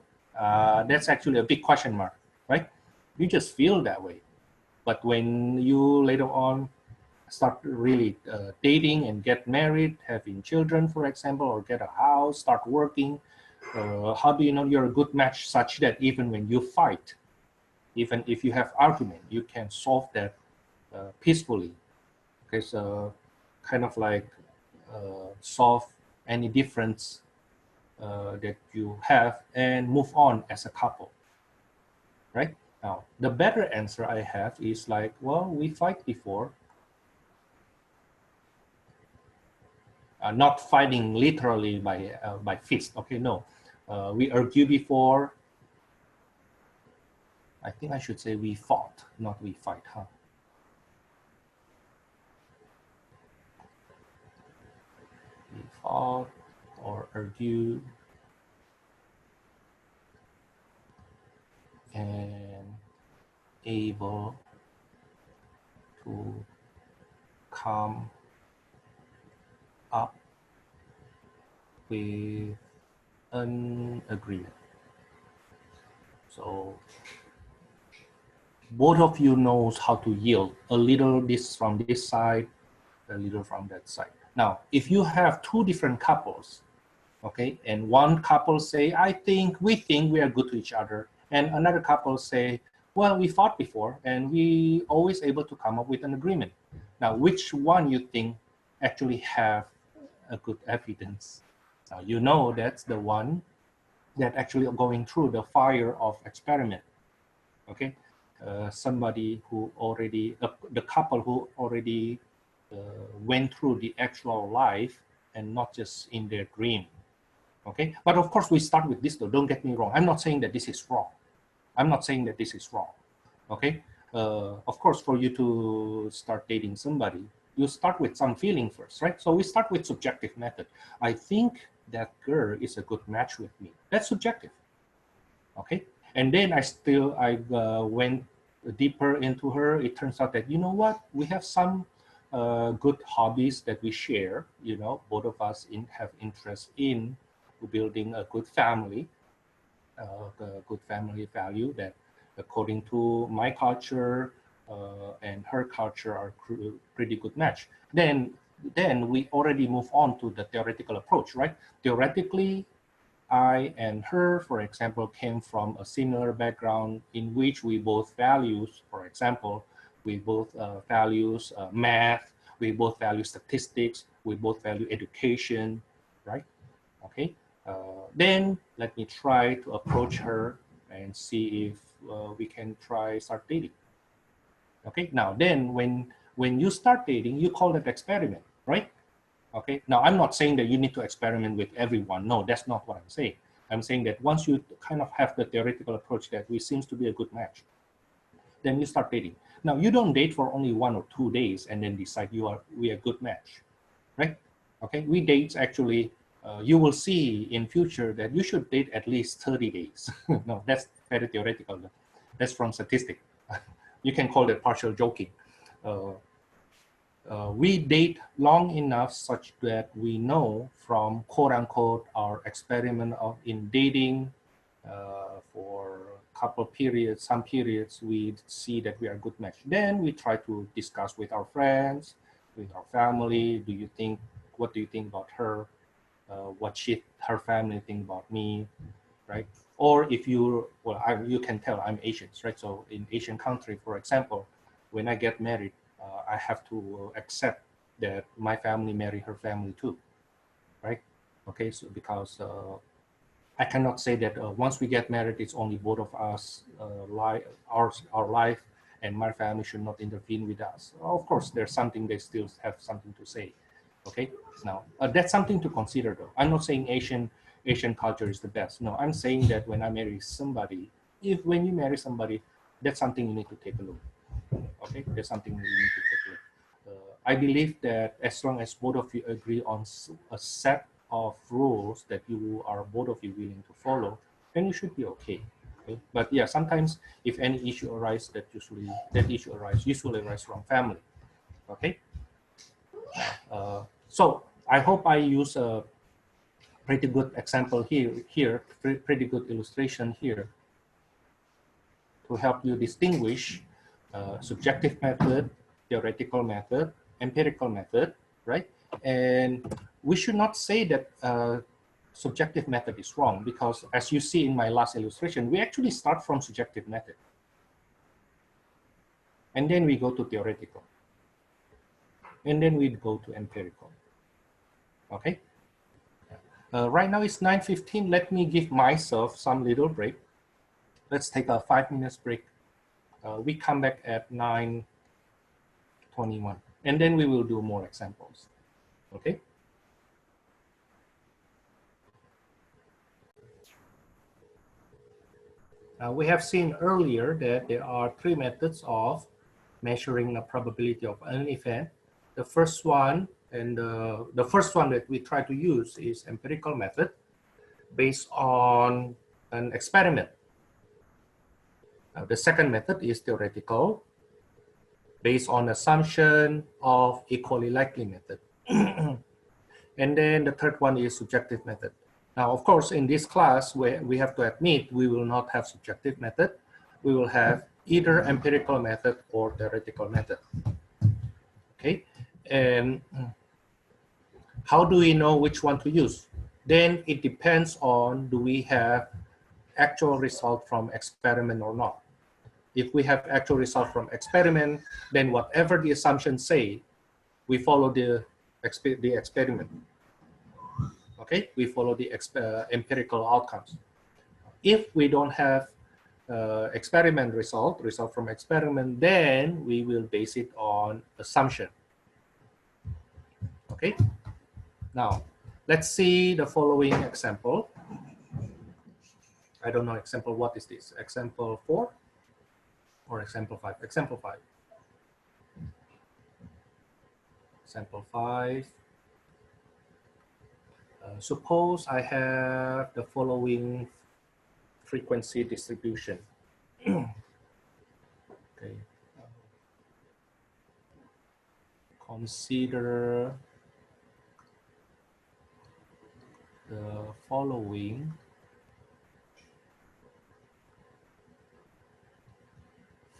that's actually a big question mark, right? You just feel that way, but when you later on start really dating and get married, having children, for example, or get a house, start working, how do you know you're a good match such that even when you fight, even if you have argument, you can solve that peacefully? Okay, so kind of like solve any difference that you have and move on as a couple, right? Now, the better answer I have is like, well, we fight before. Not fighting literally by fist. Okay, no, we argue before. I think I should say we fought, not we fight, huh? We fought or argued and able to come up with an agreement. So both of you knows how to yield a little this from this side, a little from that side. Now, if you have two different couples, okay, and one couple say, we think we are good to each other, and another couple say, well, we fought before and we always able to come up with an agreement. Now, which one you think actually have a good evidence? Now, you know that's the one that actually going through the fire of experiment, okay? Somebody who already, the couple who already went through the actual life and not just in their dream. Okay, but of course we start with this though, don't get me wrong. I'm not saying that this is wrong. I'm not saying that this is wrong. Okay, of course for you to start dating somebody, you start with some feeling first, right? So we start with subjective method. I think that girl is a good match with me. That's subjective. Okay, and then I went deeper into her. It turns out that, you know what, we have some good hobbies that we share. You know, both of us have interest in building a good family, a good family value that according to my culture and her culture are pretty good match. Then we already move on to the theoretical approach, right? Theoretically, I and her, for example, came from a similar background in which we both values, for example, we both values math, we both value statistics, we both value education, right? Okay. Then let me try to approach her and see if we can try start dating. Okay, now then when you start dating, you call it experiment, right? Okay, now I'm not saying that you need to experiment with everyone. No, that's not what I'm saying. I'm saying that once you kind of have the theoretical approach that we seems to be a good match, then you start dating. Now you don't date for only 1 or 2 days and then decide we are a good match, right? Okay, we date actually. You will see in future that you should date at least 30 days. No, that's very theoretical. That's from statistics. You can call it partial joking. We date long enough such that we know from quote unquote our experiment in dating for a couple periods, some periods we see that we are a good match. Then we try to discuss with our friends, with our family. What do you think about her? What her family think about me, right? Or if you, well, you can tell I'm Asian, right? So in Asian country, for example, when I get married, I have to accept that my family marry her family too, right? Okay, so because I cannot say that once we get married, it's only both of us, our life, and my family should not intervene with us. Of course, there's something they still have something to say. Okay, now that's something to consider though. I'm not saying Asian culture is the best. No, I'm saying that when I marry somebody, when you marry somebody, that's something you need to take a look. Okay, that's something you need to take a look. I believe that as long as both of you agree on a set of rules that both of you willing to follow, then you should be okay. Okay, but yeah, sometimes if any issue arises, usually arise from family. Okay. So I hope I use a pretty good example here, pretty good illustration here to help you distinguish subjective method, theoretical method, empirical method, right? And we should not say that subjective method is wrong because as you see in my last illustration, we actually start from subjective method. And then we go to theoretical. And then we go to empirical. Okay? Right now it's 9:15. Let me give myself some little break. Let's take a 5 minutes break. We come back at 9:21, and then we will do more examples. Okay. We have seen earlier that there are 3 methods of measuring the probability of an event. The first one, and the first one that we try to use is empirical method based on an experiment. The second method is theoretical based on assumption of equally likely method. And then the third one is subjective method. Now, of course, in this class, we have to admit we will not have subjective method. We will have either empirical method or theoretical method. Okay, and how do we know which one to use? Then it depends on do we have actual result from experiment or not. If we have actual result from experiment, then whatever the assumptions say, we follow the experiment. Okay, we follow the empirical outcomes. If we don't have experiment result from experiment, then we will base it on assumption. Okay, now let's see the following example. I don't know example, what is this? Example 4 or example 5? Example 5. Example 5. Suppose I have the following frequency distribution. Okay. Consider the following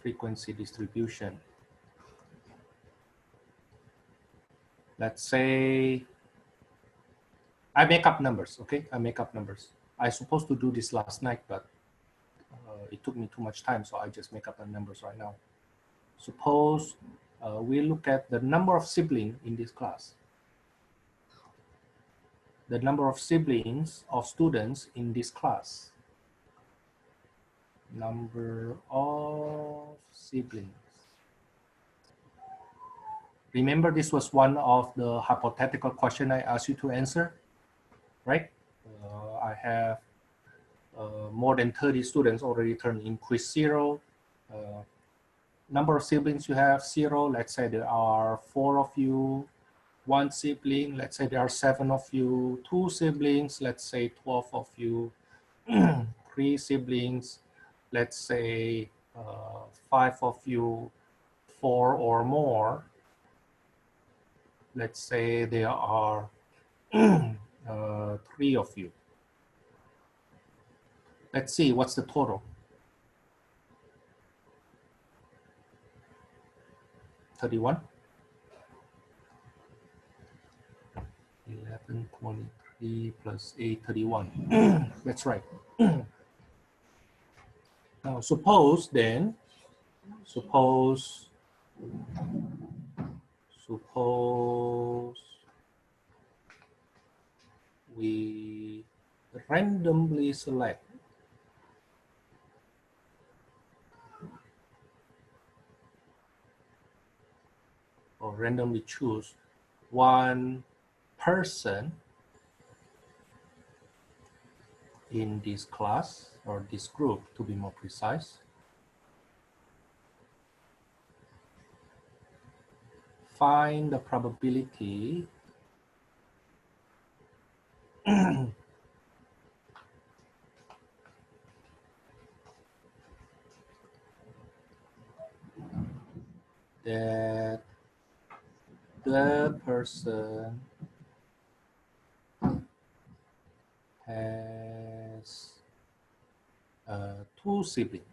frequency distribution. Let's say I make up numbers, okay? I make up numbers. I supposed to do this last night, but it took me too much time, so I just make up the numbers right now. Suppose we look at the number of siblings in this class. the number of siblings of students in this class. Number of siblings. Remember, this was one of the hypothetical question I asked you to answer, right? I have more than 30 students already turned in quiz 0. Number of siblings you have 0. Let's say there are 4 of you. 1 sibling, let's say there are 7 of you. 2 siblings, let's say 12 of you. 3 siblings, let's say 5 of you. 4 or more, let's say there are 3 of you. Let's see what's the total. 31. 11, 23 plus 8, 31. That's right. Now suppose we randomly select or randomly choose one person in this class or this group, to be more precise. Find the probability that the person has 2 siblings.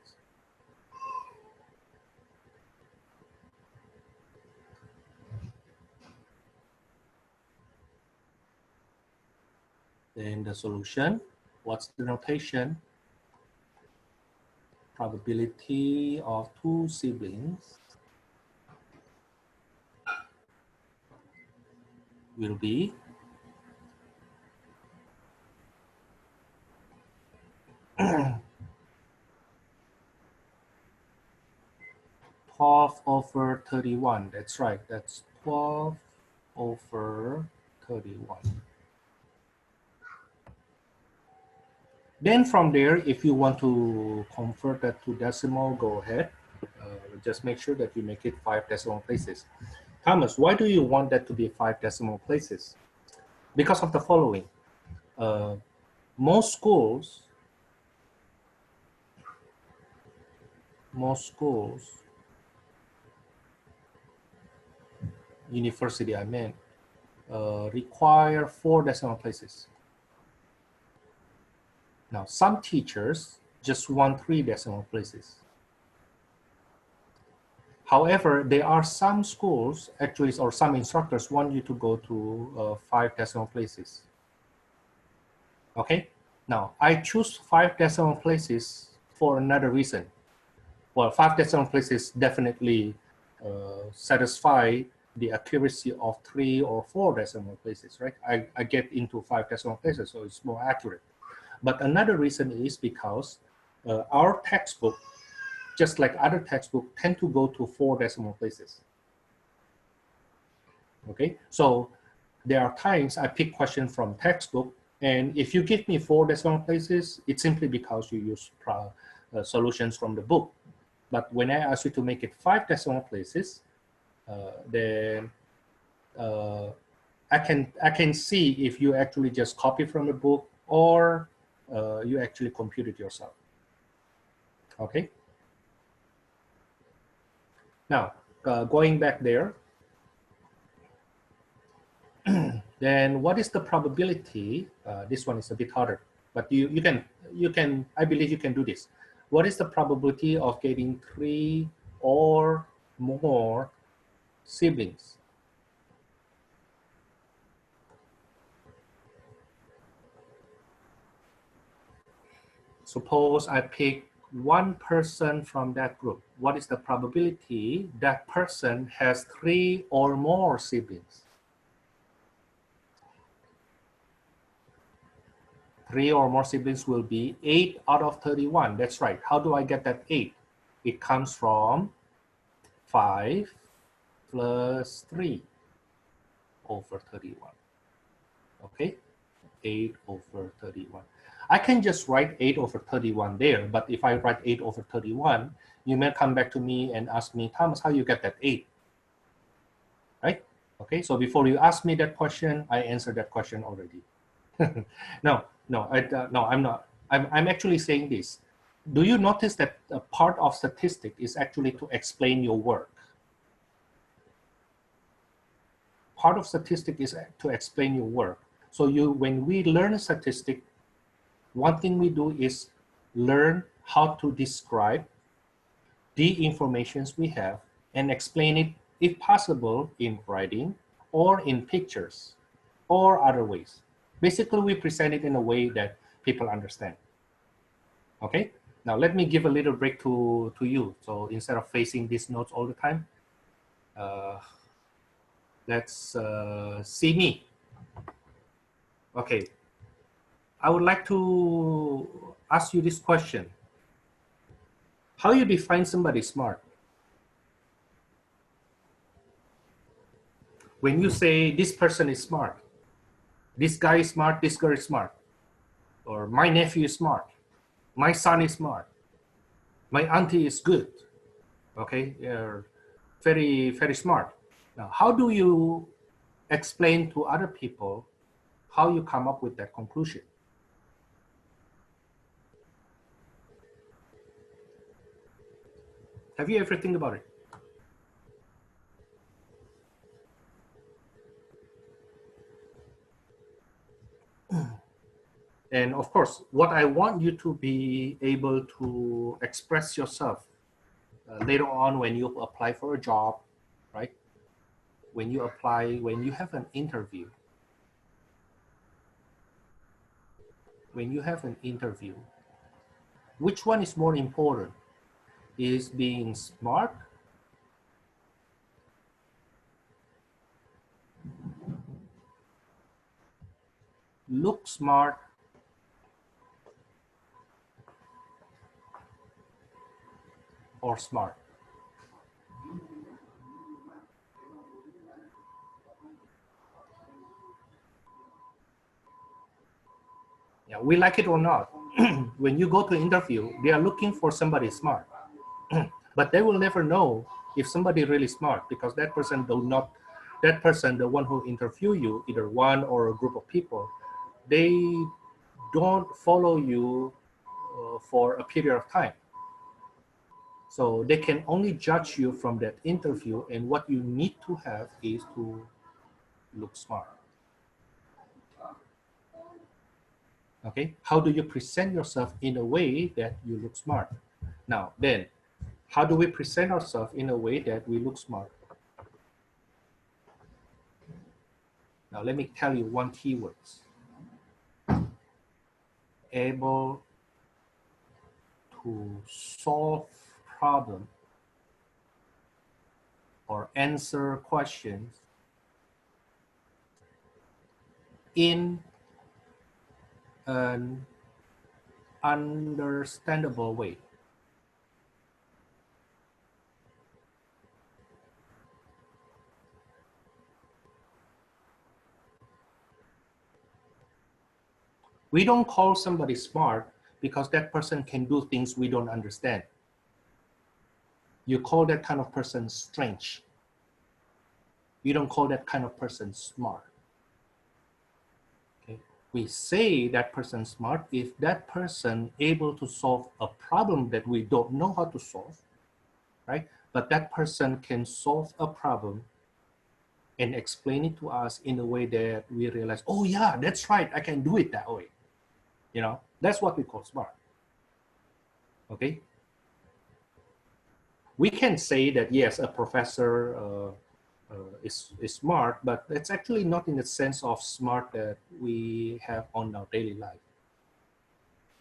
Then the solution, what's the notation? Probability of 2 siblings will be 12 over 31. That's right. That's 12 over 31. Then from there, if you want to convert that to decimal, go ahead. Just make sure that you make it 5 decimal places. Thomas, why do you want that to be 5 decimal places? Because of the following. Most schools, university I meant, require 4 decimal places. Now, some teachers just want 3 decimal places. However, there are some schools, actually, or some instructors want you to go to 5 decimal places. Okay, now I choose 5 decimal places for another reason. Well, 5 decimal places definitely satisfy the accuracy of 3 or 4 decimal places, right? I get into 5 decimal places, so it's more accurate. But another reason is because our textbook, just like other textbooks, tend to go to 4 decimal places. Okay, so there are times I pick questions from textbook, and if you give me 4 decimal places, it's simply because you use solutions from the book. But when I ask you to make it 5 decimal places, then I can see if you actually just copy from the book or you actually compute it yourself. Okay. Now, going back there, then what is the probability? This one is a bit harder, but you can, I believe you can do this. What is the probability of getting 3 or more siblings? Suppose I pick one person from that group. What is the probability that person has 3 or more siblings? 3 or more siblings will be 8 out of 31. That's right. How do I get that 8? It comes from 5 plus 3 over 31. Okay, 8 over 31. I can just write 8 over 31 there, but if I write 8 over 31, you may come back to me and ask me, Thomas, how you get that 8? Right? Okay, so before you ask me that question, I answered that question already. No, I'm not. I'm actually saying this. Do you notice that a part of statistic is actually to explain your work? Part of statistic is to explain your work. So when we learn statistic, one thing we do is learn how to describe the informations we have and explain it, if possible, in writing or in pictures or other ways. Basically, we present it in a way that people understand. Okay, now let me give a little break to you. So instead of facing these notes all the time, let's see me. Okay, I would like to ask you this question. How you define somebody smart? When you say this person is smart, this guy is smart, this girl is smart, or my nephew is smart, my son is smart, my auntie is good, okay, they're very, very smart. Now, how do you explain to other people how you come up with that conclusion? Have you ever think about it? And of course, what I want you to be able to express yourself later on when you apply for a job, right? When you apply, when you have an interview, which one is more important? Is being smart, look smart, or smart? Yeah, we like it or not, when you go to interview, they are looking for somebody smart. But they will never know if somebody really smart, because that person, the one who interview you, either one or a group of people, they don't follow you for a period of time. So they can only judge you from that interview, and what you need to have is to look smart. Okay, how do you present yourself in a way that you look smart? Now then, how do we present ourselves in a way that we look smart? Now let me tell you one keyword. Able to solve problem or answer questions in an understandable way. We don't call somebody smart because that person can do things we don't understand. You call that kind of person strange. You don't call that kind of person smart. Okay? We say that person smart if that person able to solve a problem that we don't know how to solve, right? But that person can solve a problem and explain it to us in a way that we realize, oh yeah, that's right, I can do it that way. You know, that's what we call smart. Okay? We can say that yes, a professor is smart, but it's actually not in the sense of smart that we have on our daily life.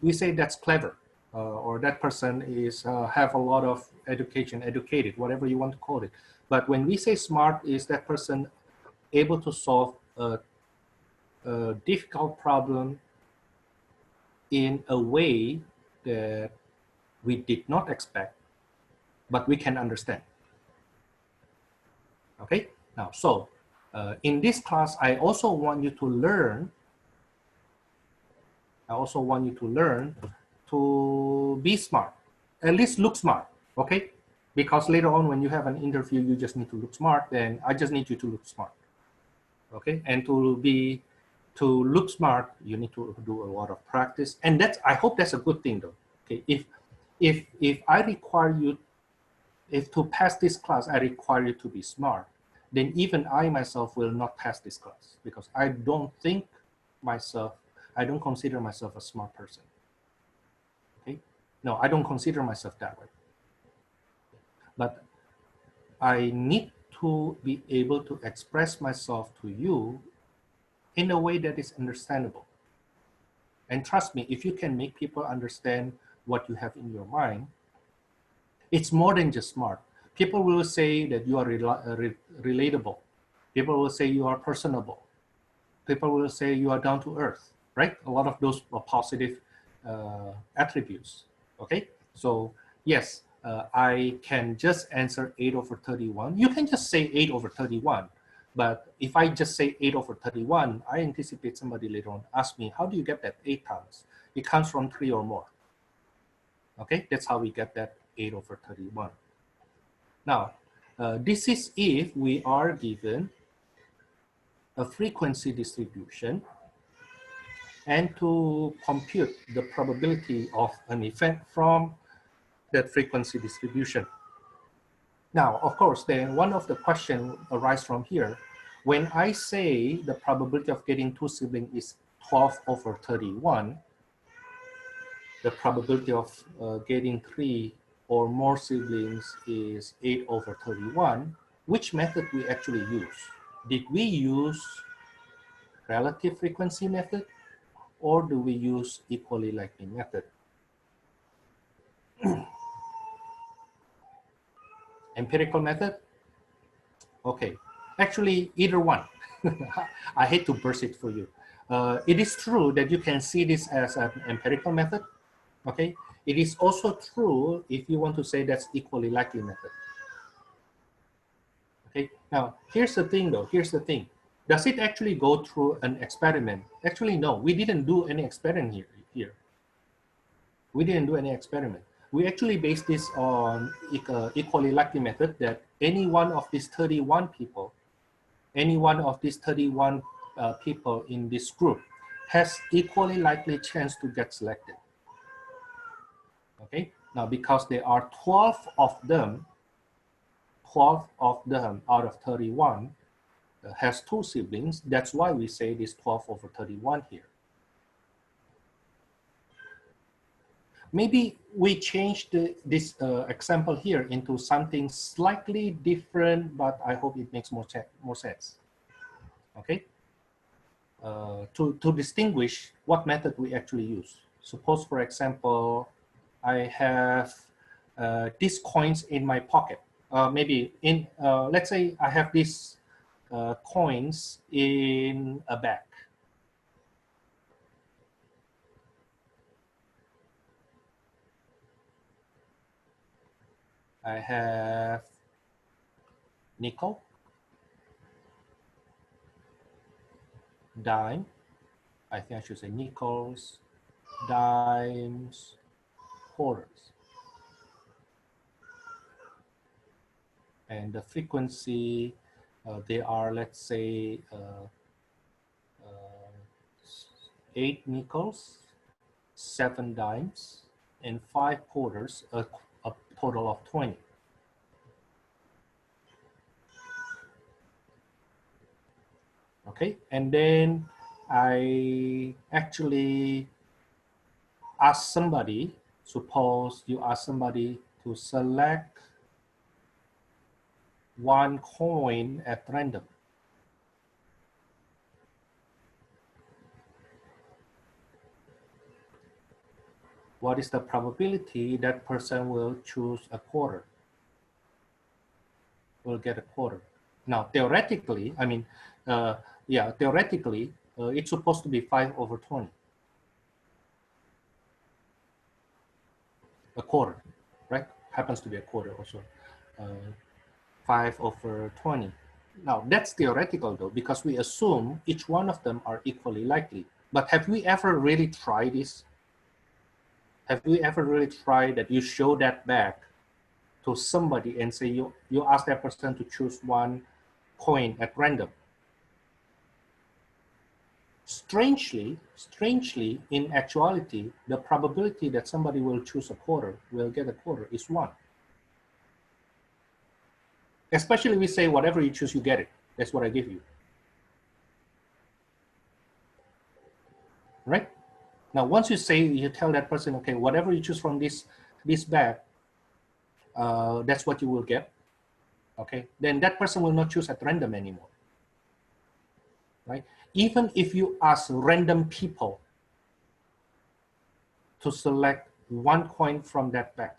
We say that's clever, or that person is have a lot of education, educated, whatever you want to call it. But when we say smart, is that person able to solve a difficult problem in a way that we did not expect, but we can understand. Okay, now, so in this class, I also want you to learn to be smart, at least look smart, okay? Because later on when you have an interview, you just need to look smart, then I just need you to look smart, okay? And to look smart, you need to do a lot of practice, and that's, I hope that's a good thing though, okay? If I require you, if to pass this class, I require you to be smart, then even I myself will not pass this class because I don't consider myself a smart person. Okay? No, I don't consider myself that way. But I need to be able to express myself to you in a way that is understandable. And trust me, if you can make people understand what you have in your mind, it's more than just smart. People will say that you are relatable. People will say you are personable. People will say you are down to earth, right? A lot of those are positive attributes, okay? So yes, I can just answer 8/31. You can just say 8/31, but if I just say 8/31, I anticipate somebody later on ask me, how do you get that 8 times? It comes from 3 or more, okay? That's how we get that 8/31. Now, this is if we are given a frequency distribution and to compute the probability of an event from that frequency distribution. Now, of course, then one of the questions arises from here. When I say the probability of getting 2 siblings is 12/31, the probability of getting 3 or more siblings is 8/31, which method we actually use? Did we use relative frequency method, or do we use equally likely method? Empirical method? Okay, actually either one. I hate to burst it for you. It is true that you can see this as an empirical method, okay? It is also true if you want to say that's equally likely method. Okay, now here's the thing though, here's the thing. Does it actually go through an experiment? Actually, no, we didn't do any experiment here. We didn't do any experiment. We actually based this on equally likely method that any one of these 31 people, any one of these 31 people in this group has equally likely chance to get selected. Okay, now because there are 12 of them out of 31 has 2 siblings, that's why we say this 12/31 here. Maybe we change this example here into something slightly different, but I hope it makes more sense. Okay. To distinguish what method we actually use. Suppose, for example, I have these coins in my pocket. Maybe in, let's say I have these coins in a bag. I have nickel, dime, I think I should say nickels, dimes, quarters. And the frequency, they are, let's say, 8 nickels, 7 dimes, and 5 quarters, a total of 20. Okay, and then I actually ask somebody, suppose you ask somebody to select one coin at random. What is the probability that person will choose a quarter? Will get a quarter. Now, theoretically, I mean, theoretically, it's supposed to be 5/20. a quarter, right? Happens to be a quarter also. 5/20. Now that's theoretical though, because we assume each one of them are equally likely. But have we ever really tried this? Have we ever really tried that you show that back to somebody and say you ask that person to choose one coin at random? Strangely, in actuality, the probability that somebody will choose a quarter, will get a quarter, is 1. Especially we say whatever you choose, you get it. That's what I give you. Right? Now, once you say, you tell that person, okay, whatever you choose from this bag, that's what you will get. Okay, then that person will not choose at random anymore. Right? Even if you ask random people to select one coin from that bag,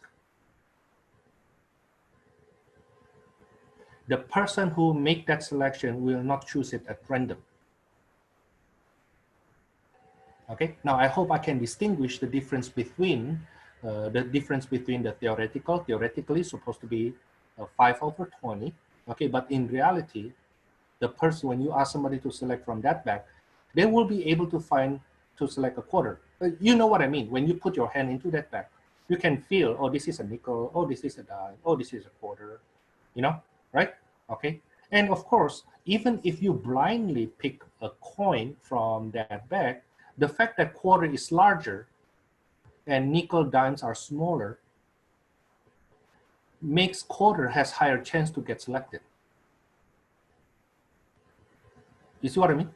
the person who make that selection will not choose it at random. Okay, now I hope I can distinguish the difference between the theoretically supposed to be 5/20. Okay, but in reality, the person, when you ask somebody to select from that bag, they will be able to select a quarter. You know what I mean? When you put your hand into that bag, you can feel, oh, this is a nickel, oh, this is a dime, oh, this is a quarter, you know, right? Okay, and of course, even if you blindly pick a coin from that bag, the fact that quarter is larger and nickel dimes are smaller makes quarter has higher chance to get selected. You see what I mean?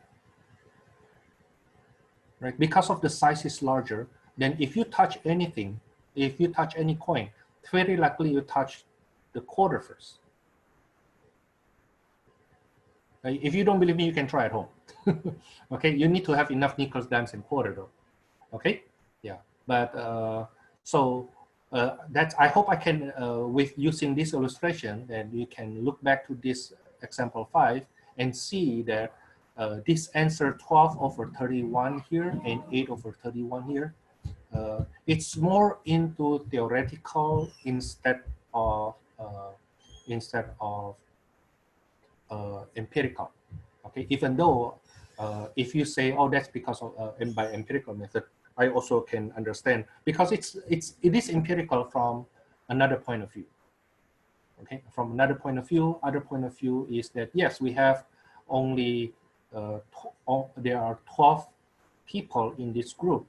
Right? Because of the size is larger, then if you touch anything, if you touch any coin, very likely you touch the quarter first. Right? If you don't believe me, you can try at home. Okay, you need to have enough nickels, dimes, and quarter though. Okay, yeah, but that's, I hope I can, with using this illustration, that you can look back to this example 5 and see that this answer 12/31 here and 8/31 here, it's more into theoretical instead of empirical. Okay, even though if you say, oh, that's because of by empirical method, I also can understand, because it is empirical from another point of view. Okay, from another point of view, other point of view is that yes, we have only there are 12 people in this group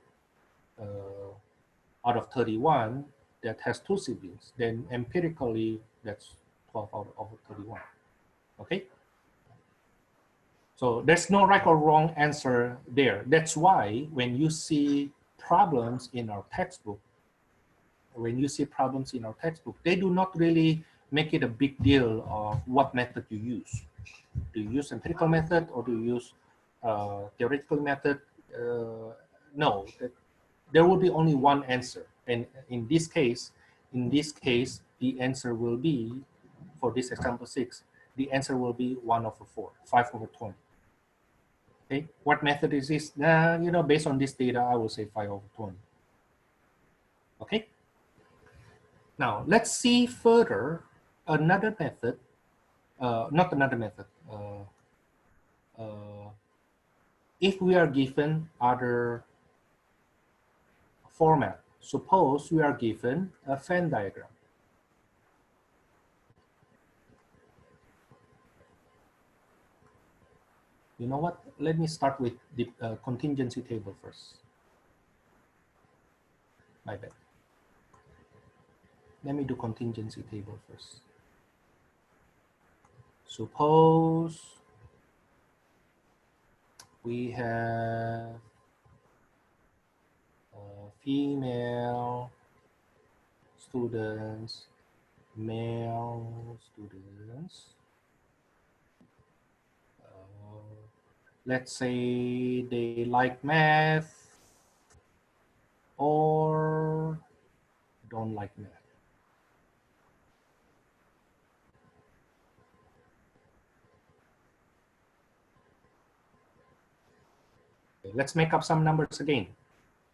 out of 31 that has 2 siblings. Then empirically, that's 12 out of 31. Okay. So there's no right or wrong answer there. That's why when you see problems in our textbook, they do not really make it a big deal of what method you use. Do you use empirical method or do you use theoretical method? No, there will be only one answer. And in this case, the answer will be, for this example 6, the answer will be 1/4, 5/20. Okay, what method is this? You know, based on this data, I will say 5/20. Okay. Now let's see further another method. Not another method. If we are given other format, suppose we are given a Venn diagram. You know what? Let me start with the contingency table first. My bad. Let me do contingency table first. Suppose we have female students, male students. Let's say they like math or don't like math. Okay, let's make up some numbers again.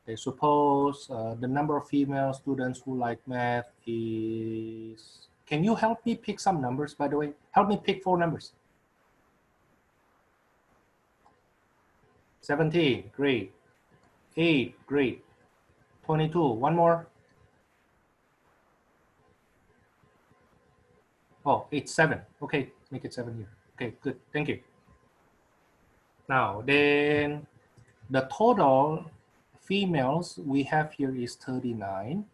Okay, suppose the number of female students who like math is, can you help me pick some numbers, by the way? Help me pick 4 numbers. 17, great. 8, great. 22, one more. Oh, it's 7. Okay, make it 7 here. Okay, good, thank you. Now, then the total females we have here is 39.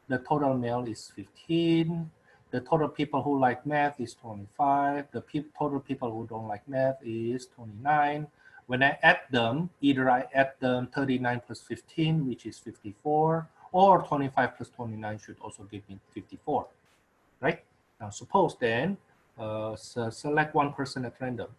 The total male is 15. The total people who like math is 25. The total people who don't like math is 29. When I add them, either I add them 39 plus 15, which is 54, or 25 plus 29 should also give me 54, right? Now suppose then, select one person at random.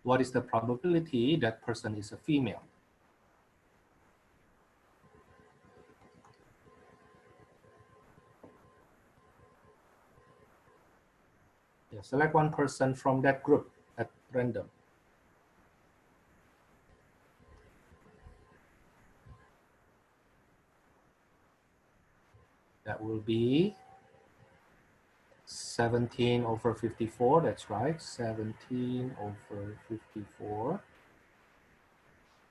What is the probability that person is a female? Yeah, select one person from that group at random. That will be 17 over 54, that's right, 17 over 54.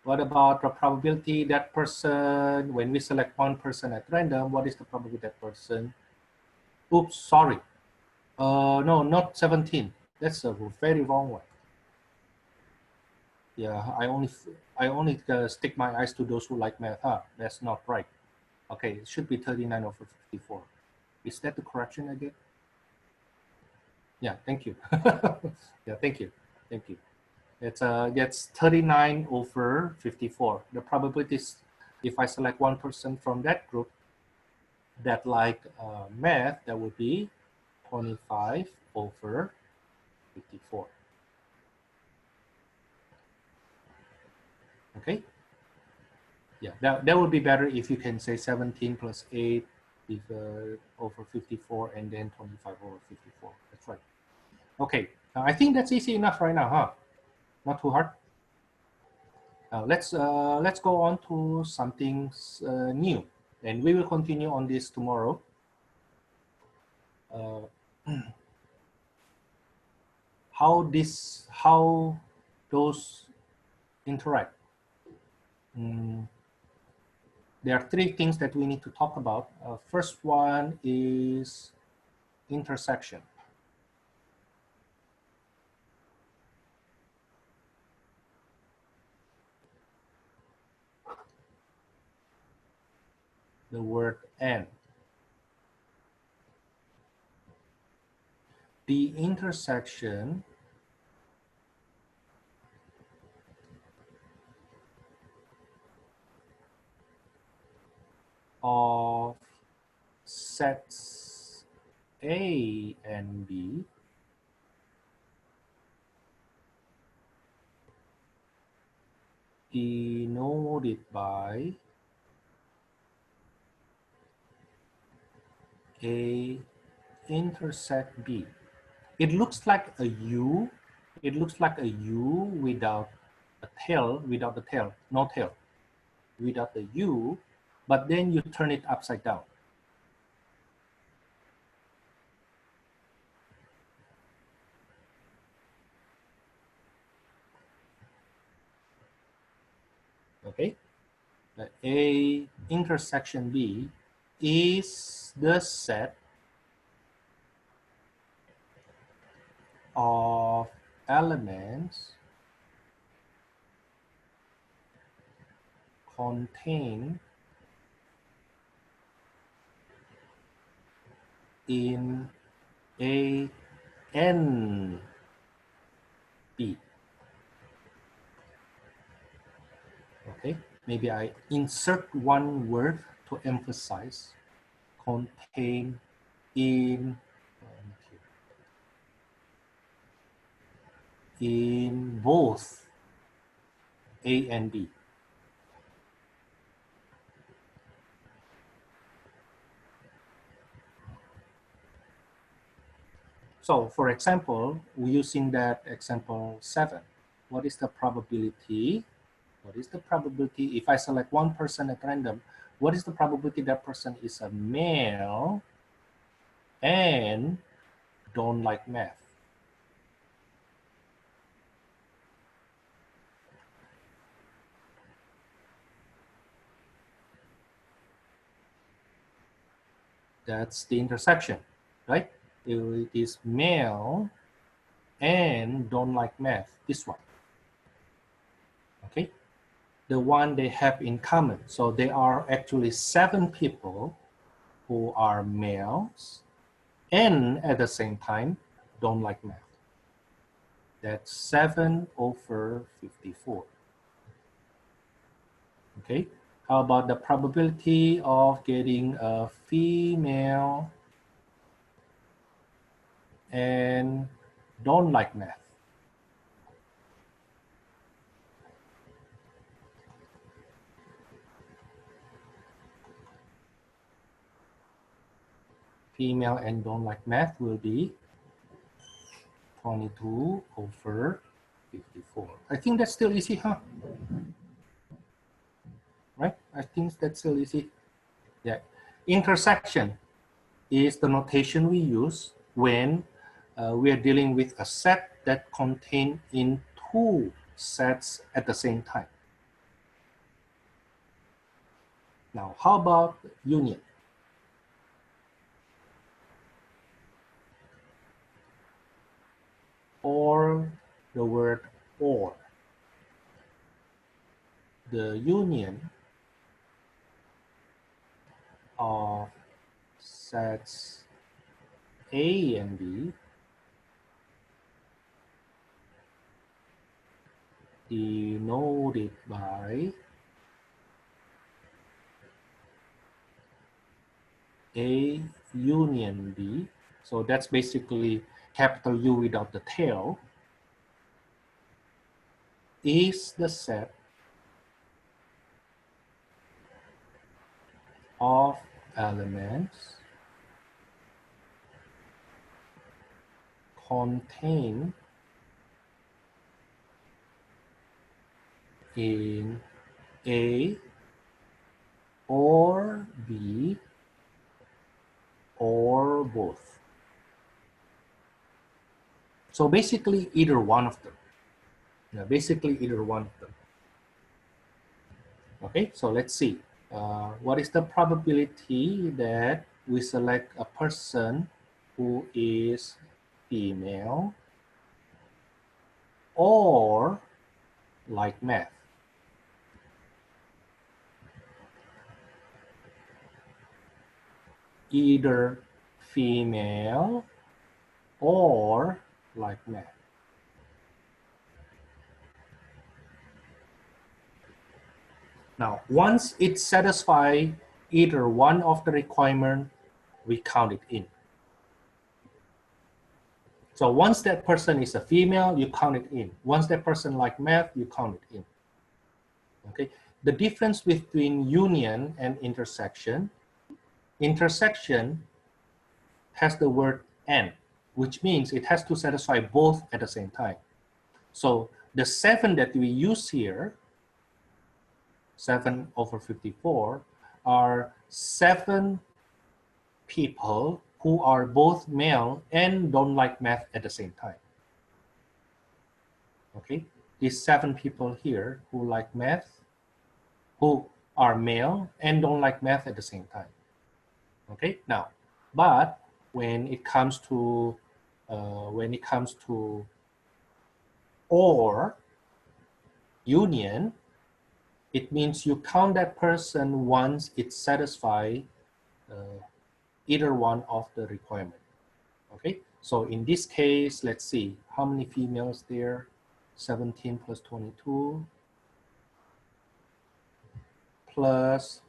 What about the probability that person, when we select one person at random, what is the probability that person, oops, sorry. No, not 17, that's a very wrong one. Yeah, I only stick my eyes to those who like math, huh? That's not right. Okay, it should be 39 over 54. Is that the correction again? Yeah, thank you. Yeah, thank you. Thank you. It's 39 over 54. The probabilities, if I select one person from that group that like math, that would be 25 over 54. Okay. Yeah, that would be better if you can say 17 plus 8 is, over 54 and then 25 over 54. That's right. Okay, I think that's easy enough right now, huh? Not too hard. Let's go on to something new, and we will continue on this tomorrow. How those interact. There are 3 things that we need to talk about. First one is intersection. The word and. The intersection of sets A and B denoted by A intersect B. It looks like a U. It looks like a U without a tail, without the tail, no tail, without the U, but then you turn it upside down. Okay, the A intersection B is the set of elements contained in A and B. Okay, maybe I insert one word to emphasize contained in both A and B. So for example, we're using that example 7. What is the probability? What is the probability if I select one person at random? What is the probability that person is a male and don't like math? That's the intersection, right? It is male and don't like math, this one. Okay, the one they have in common. So there are actually 7 people who are males and at the same time don't like math. That's 7 over 54. Okay, how about the probability of getting a female and don't like math? Female and don't like math will be 22 over 54. I think that's still easy, huh? Right? I think that's still easy. Yeah. Intersection is the notation we use when we are dealing with a set that contains in 2 sets at the same time. Now, how about union? Or the word or. The union of sets A and B denoted by A union B. So that's basically capital U without the tail, is the set of elements contained in A or B or both. So basically either one of them. Yeah, basically either one of them. Okay, so let's see. What is the probability that we select a person who is female or like math? Either female or like math. Now, once it satisfies either one of the requirements, we count it in. So once that person is a female, you count it in. Once that person like math, you count it in. Okay. The difference between union and intersection has the word and, which means it has to satisfy both at the same time. So the 7 that we use here, 7 over 54, are 7 people who are both male and don't like math at the same time. Okay, these 7 people here who like math, who are male and don't like math at the same time. Okay, now, but when it comes to or union, it means you count that person once it satisfies either one of the requirements. Okay, so in this case, let's see how many females there. 17 plus 22 plus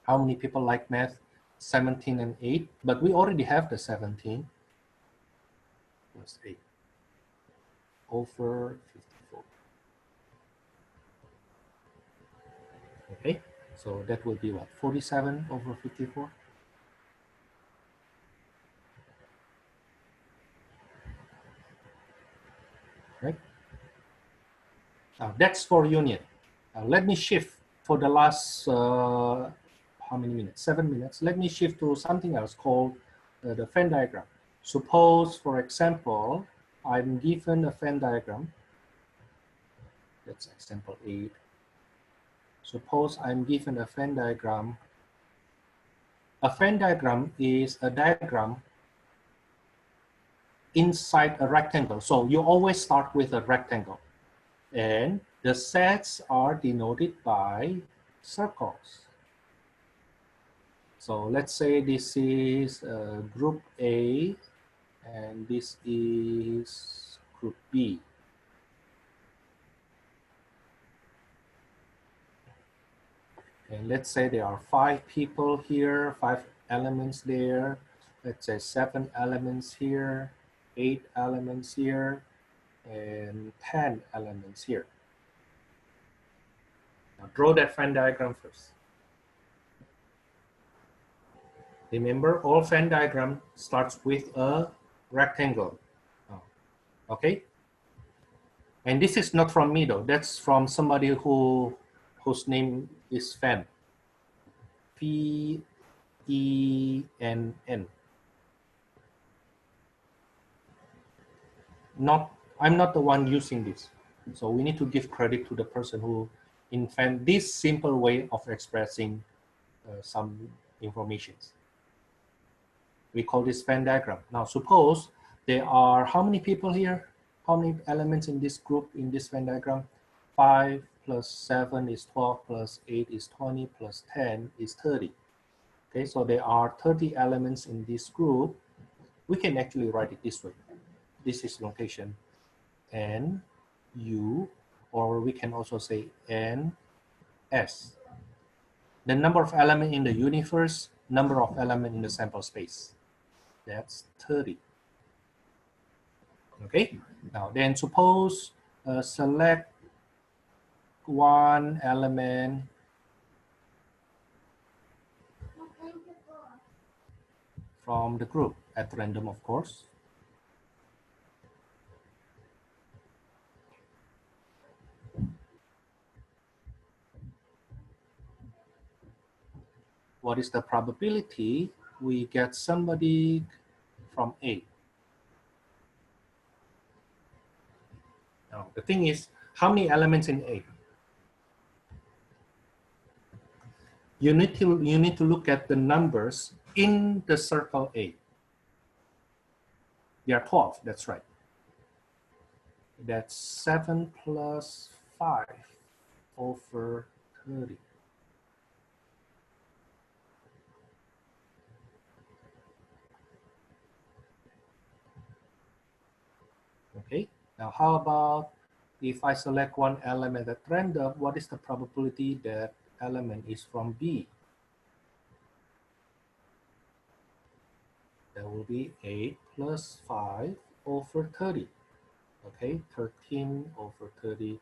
how many people like math? 17 and 8, but we already have the 17 plus 8 over 54. Okay, so that will be what? 47 over 54? That's for union. Let me shift for the last, how many minutes? 7 minutes. Let me shift to something else called the Venn diagram. Suppose, for example, I'm given a Venn diagram. That's example 8. Suppose I'm given a Venn diagram. A Venn diagram is a diagram inside a rectangle. So you always start with a rectangle. And the sets are denoted by circles. So let's say this is group A and this is group B. And let's say there are 5 people here, 5 elements there. Let's say 7 elements here, 8 elements here, and 10 elements here. Now draw that Venn diagram first. Remember, all Venn diagram starts with a rectangle. Okay? And this is not from me though. That's from somebody whose name is Venn. Venn. I'm not the one using this. So we need to give credit to the person who invented this simple way of expressing some information. We call this Venn diagram. Now suppose there are how many people here? How many elements in this group in this Venn diagram? 5 plus 7 is 12 plus 8 is 20 plus 10 is 30. Okay, so there are 30 elements in this group. We can actually write it this way. This is notation N, U, or we can also say N, S. The number of elements in the universe, number of elements in the sample space. That's 30. Okay, now then suppose select one element from the group at random, of course. What is the probability we get somebody from A? Now, the thing is, how many elements in A? You need to look at the numbers in the circle A. There are 12, that's right. That's 7 plus 5 over 30. Okay, now how about if I select one element at random, what is the probability that element is from B? That will be 8 plus 5 over 30. Okay, 13 over 30.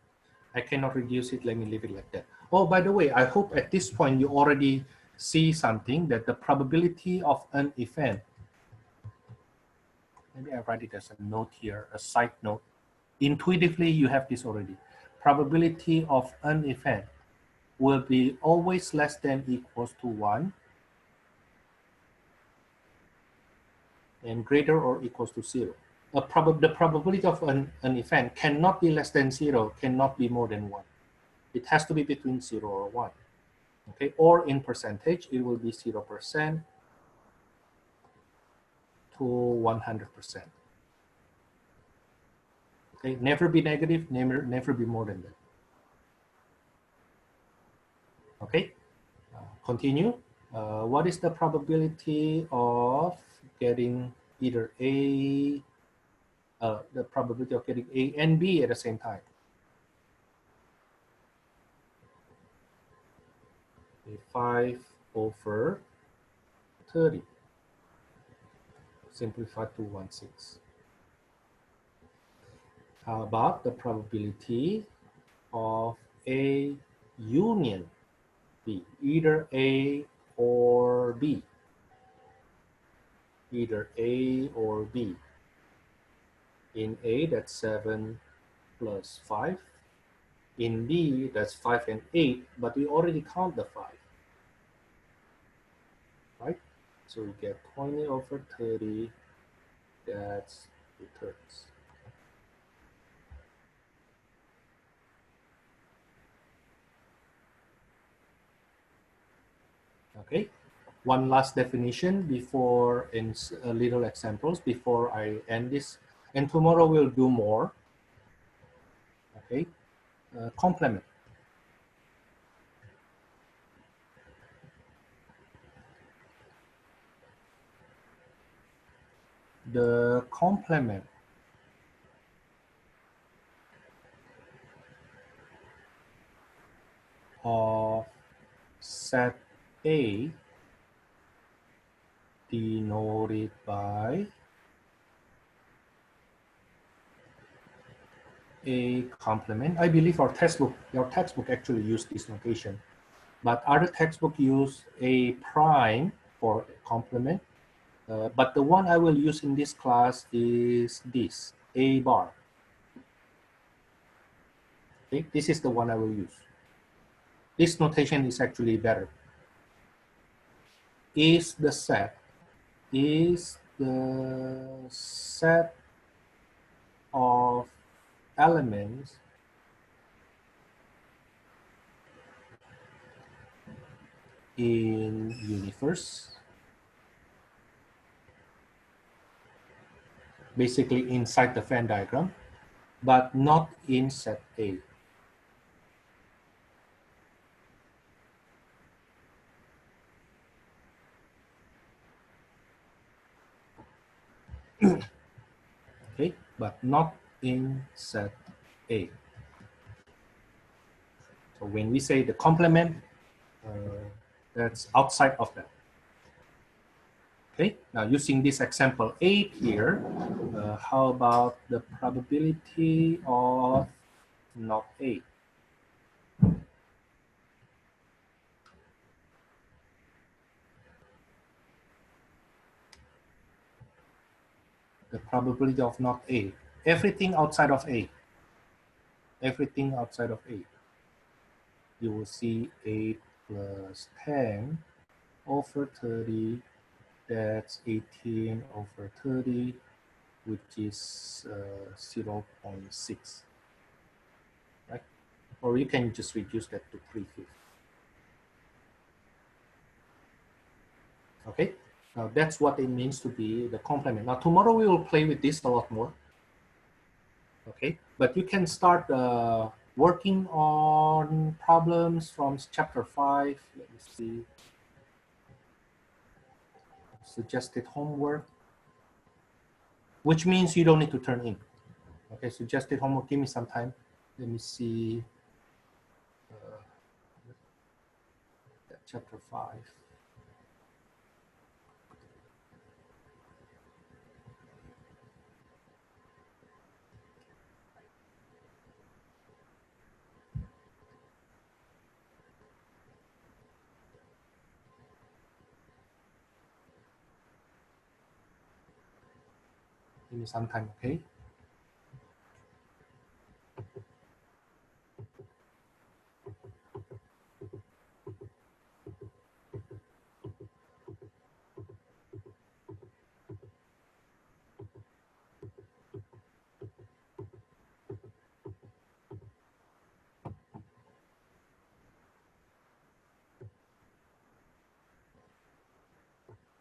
I cannot reduce it, let me leave it like that. Oh, by the way, I hope at this point you already see something that the probability of an event, maybe I write it as a note here, a side note. Intuitively, you have this already. Probability of an event will be always less than equals to 1 and greater or equals to 0. The probability of an event cannot be less than 0, cannot be more than 1. It has to be between 0 or 1. Okay, or in percentage, it will be 0% to 100%. Okay, never be negative, never be more than that. Okay, continue. What is the probability of getting either A, the probability of getting A and B at the same time? 5 over 30. Simplified to 1/6. How about the probability of A union B, either A or B? Either A or B. In A, that's 7 plus 5. In D, that's 5 and 8, but we already count the 5, right? So we get 20 over 30, that's 2/3. Okay, one last definition before, in little examples before I end this, and tomorrow we'll do more. Okay, complement. The complement of set A denoted by a complement. I believe your textbook actually used this notation, but other textbook use A prime for complement. But the one I will use in this class is this, A bar. Okay, this is the one I will use. This notation is actually better. Is the set of elements in universe, basically inside the Venn diagram, but not in set A. Okay, but not in set A. So when we say the complement, that's outside of that. Okay, now using this example 8 here, how about the probability of not A? The probability of not A. Everything outside of A. Everything outside of A. You will see 8 plus 10 over 30. That's 18 over 30, which is 0.6. Right? Or you can just reduce that to 3/5. Okay, now that's what it means to be the complement. Now tomorrow we will play with this a lot more. Okay, but you can start working on problems from chapter 5. Let me see. Suggested homework, which means you don't need to turn in. Okay, suggested homework, give me some time. Let me see. Chapter 5. Give me some time, okay?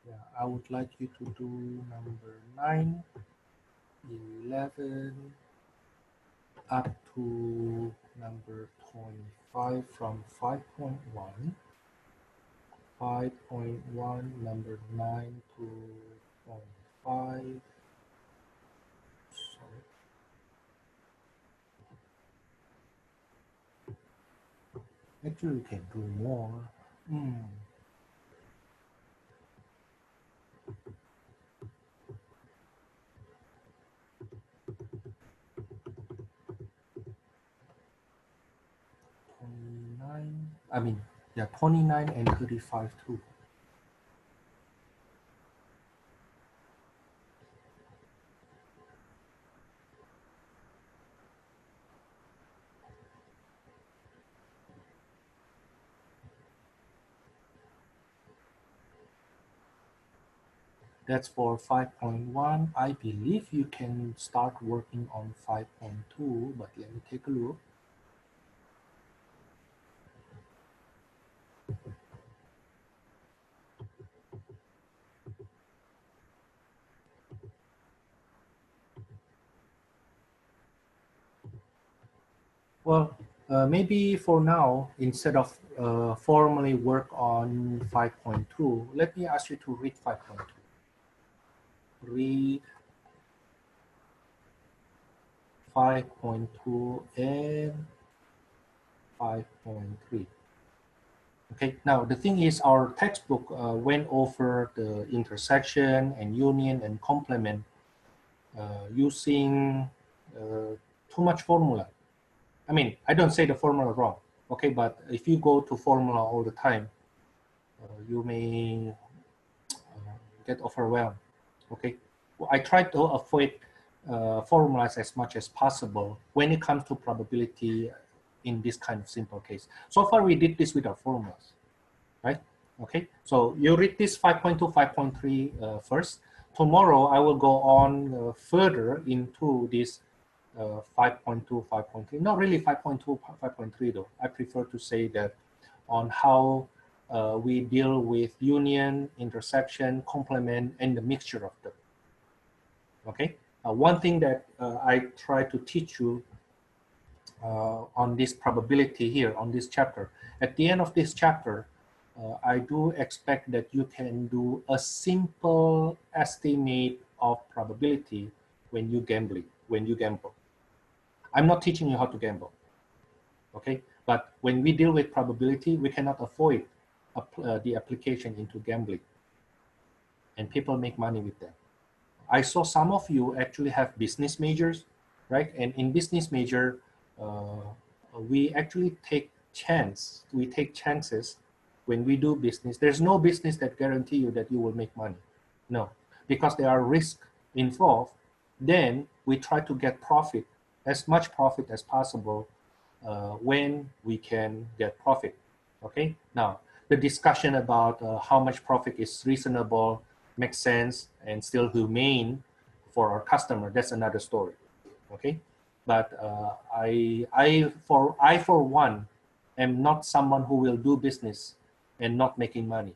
Yeah, I would like you to do number 9, 11, up to number 25 from 5.1. 5.1, number 9 to 25. Sorry. Actually, we can do more. 29, I mean, yeah, 29 and 35 too. That's for 5.1. I believe you can start working on 5.2, but let me take a look. Well, maybe for now, instead of formally work on 5.2, let me ask you to read 5.2. Read 5.2 and 5.3. Okay, now the thing is our textbook went over the intersection and union and complement using too much formula. I mean, I don't say the formula wrong, okay, but if you go to formula all the time, you may get overwhelmed, okay? Well, I try to avoid formulas as much as possible when it comes to probability in this kind of simple case. So far, we did this with our formulas, right? Okay, so you read this 5.2, 5.3 first. Tomorrow, I will go on further into this 5.2, 5.3, not really 5.2, 5.3 though. I prefer to say that on how we deal with union, intersection, complement, and the mixture of them. Okay, one thing that I try to teach you on this probability here, on this chapter, at the end of this chapter, I do expect that you can do a simple estimate of probability when you gamble. I'm not teaching you how to gamble, okay? But when we deal with probability, we cannot avoid the application into gambling. And people make money with that. I saw some of you actually have business majors, right? And in business major, we actually take chances when we do business. There's no business that guarantee you that you will make money. No, because there are risks involved. Then we try to get profit, as much profit as possible when we can get profit, okay? Now, the discussion about how much profit is reasonable, makes sense, and still humane for our customer, that's another story, okay? But I for one, am not someone who will do business and not making money.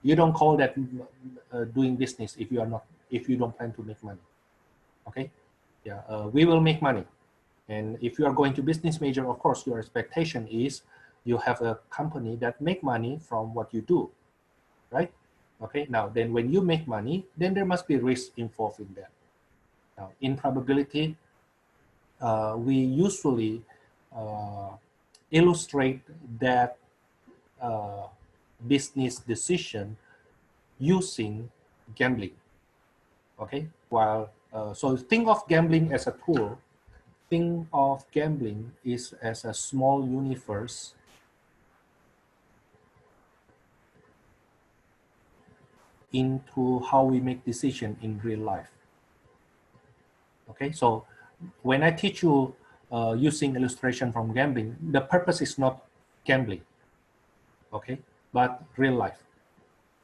You don't call that doing business if you don't plan to make money, okay? Yeah, we will make money. And if you are going to business major, of course, your expectation is you have a company that make money from what you do, right? Okay, now then when you make money, then there must be risk involved in that. Now, in probability, we usually illustrate that business decision using gambling, okay? While, so think of gambling as a tool. Think of gambling is as a small universe into how we make decisions in real life. Okay, so when I teach you using illustration from gambling, the purpose is not gambling, okay, but real life.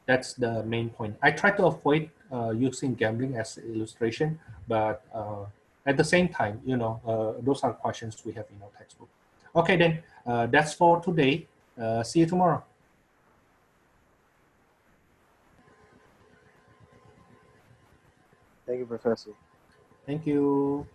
That's the main point. I try to avoid using gambling as illustration, but at the same time, you know, those are questions we have in our textbook. Okay, then that's for today. See you tomorrow. Thank you, Professor. Thank you.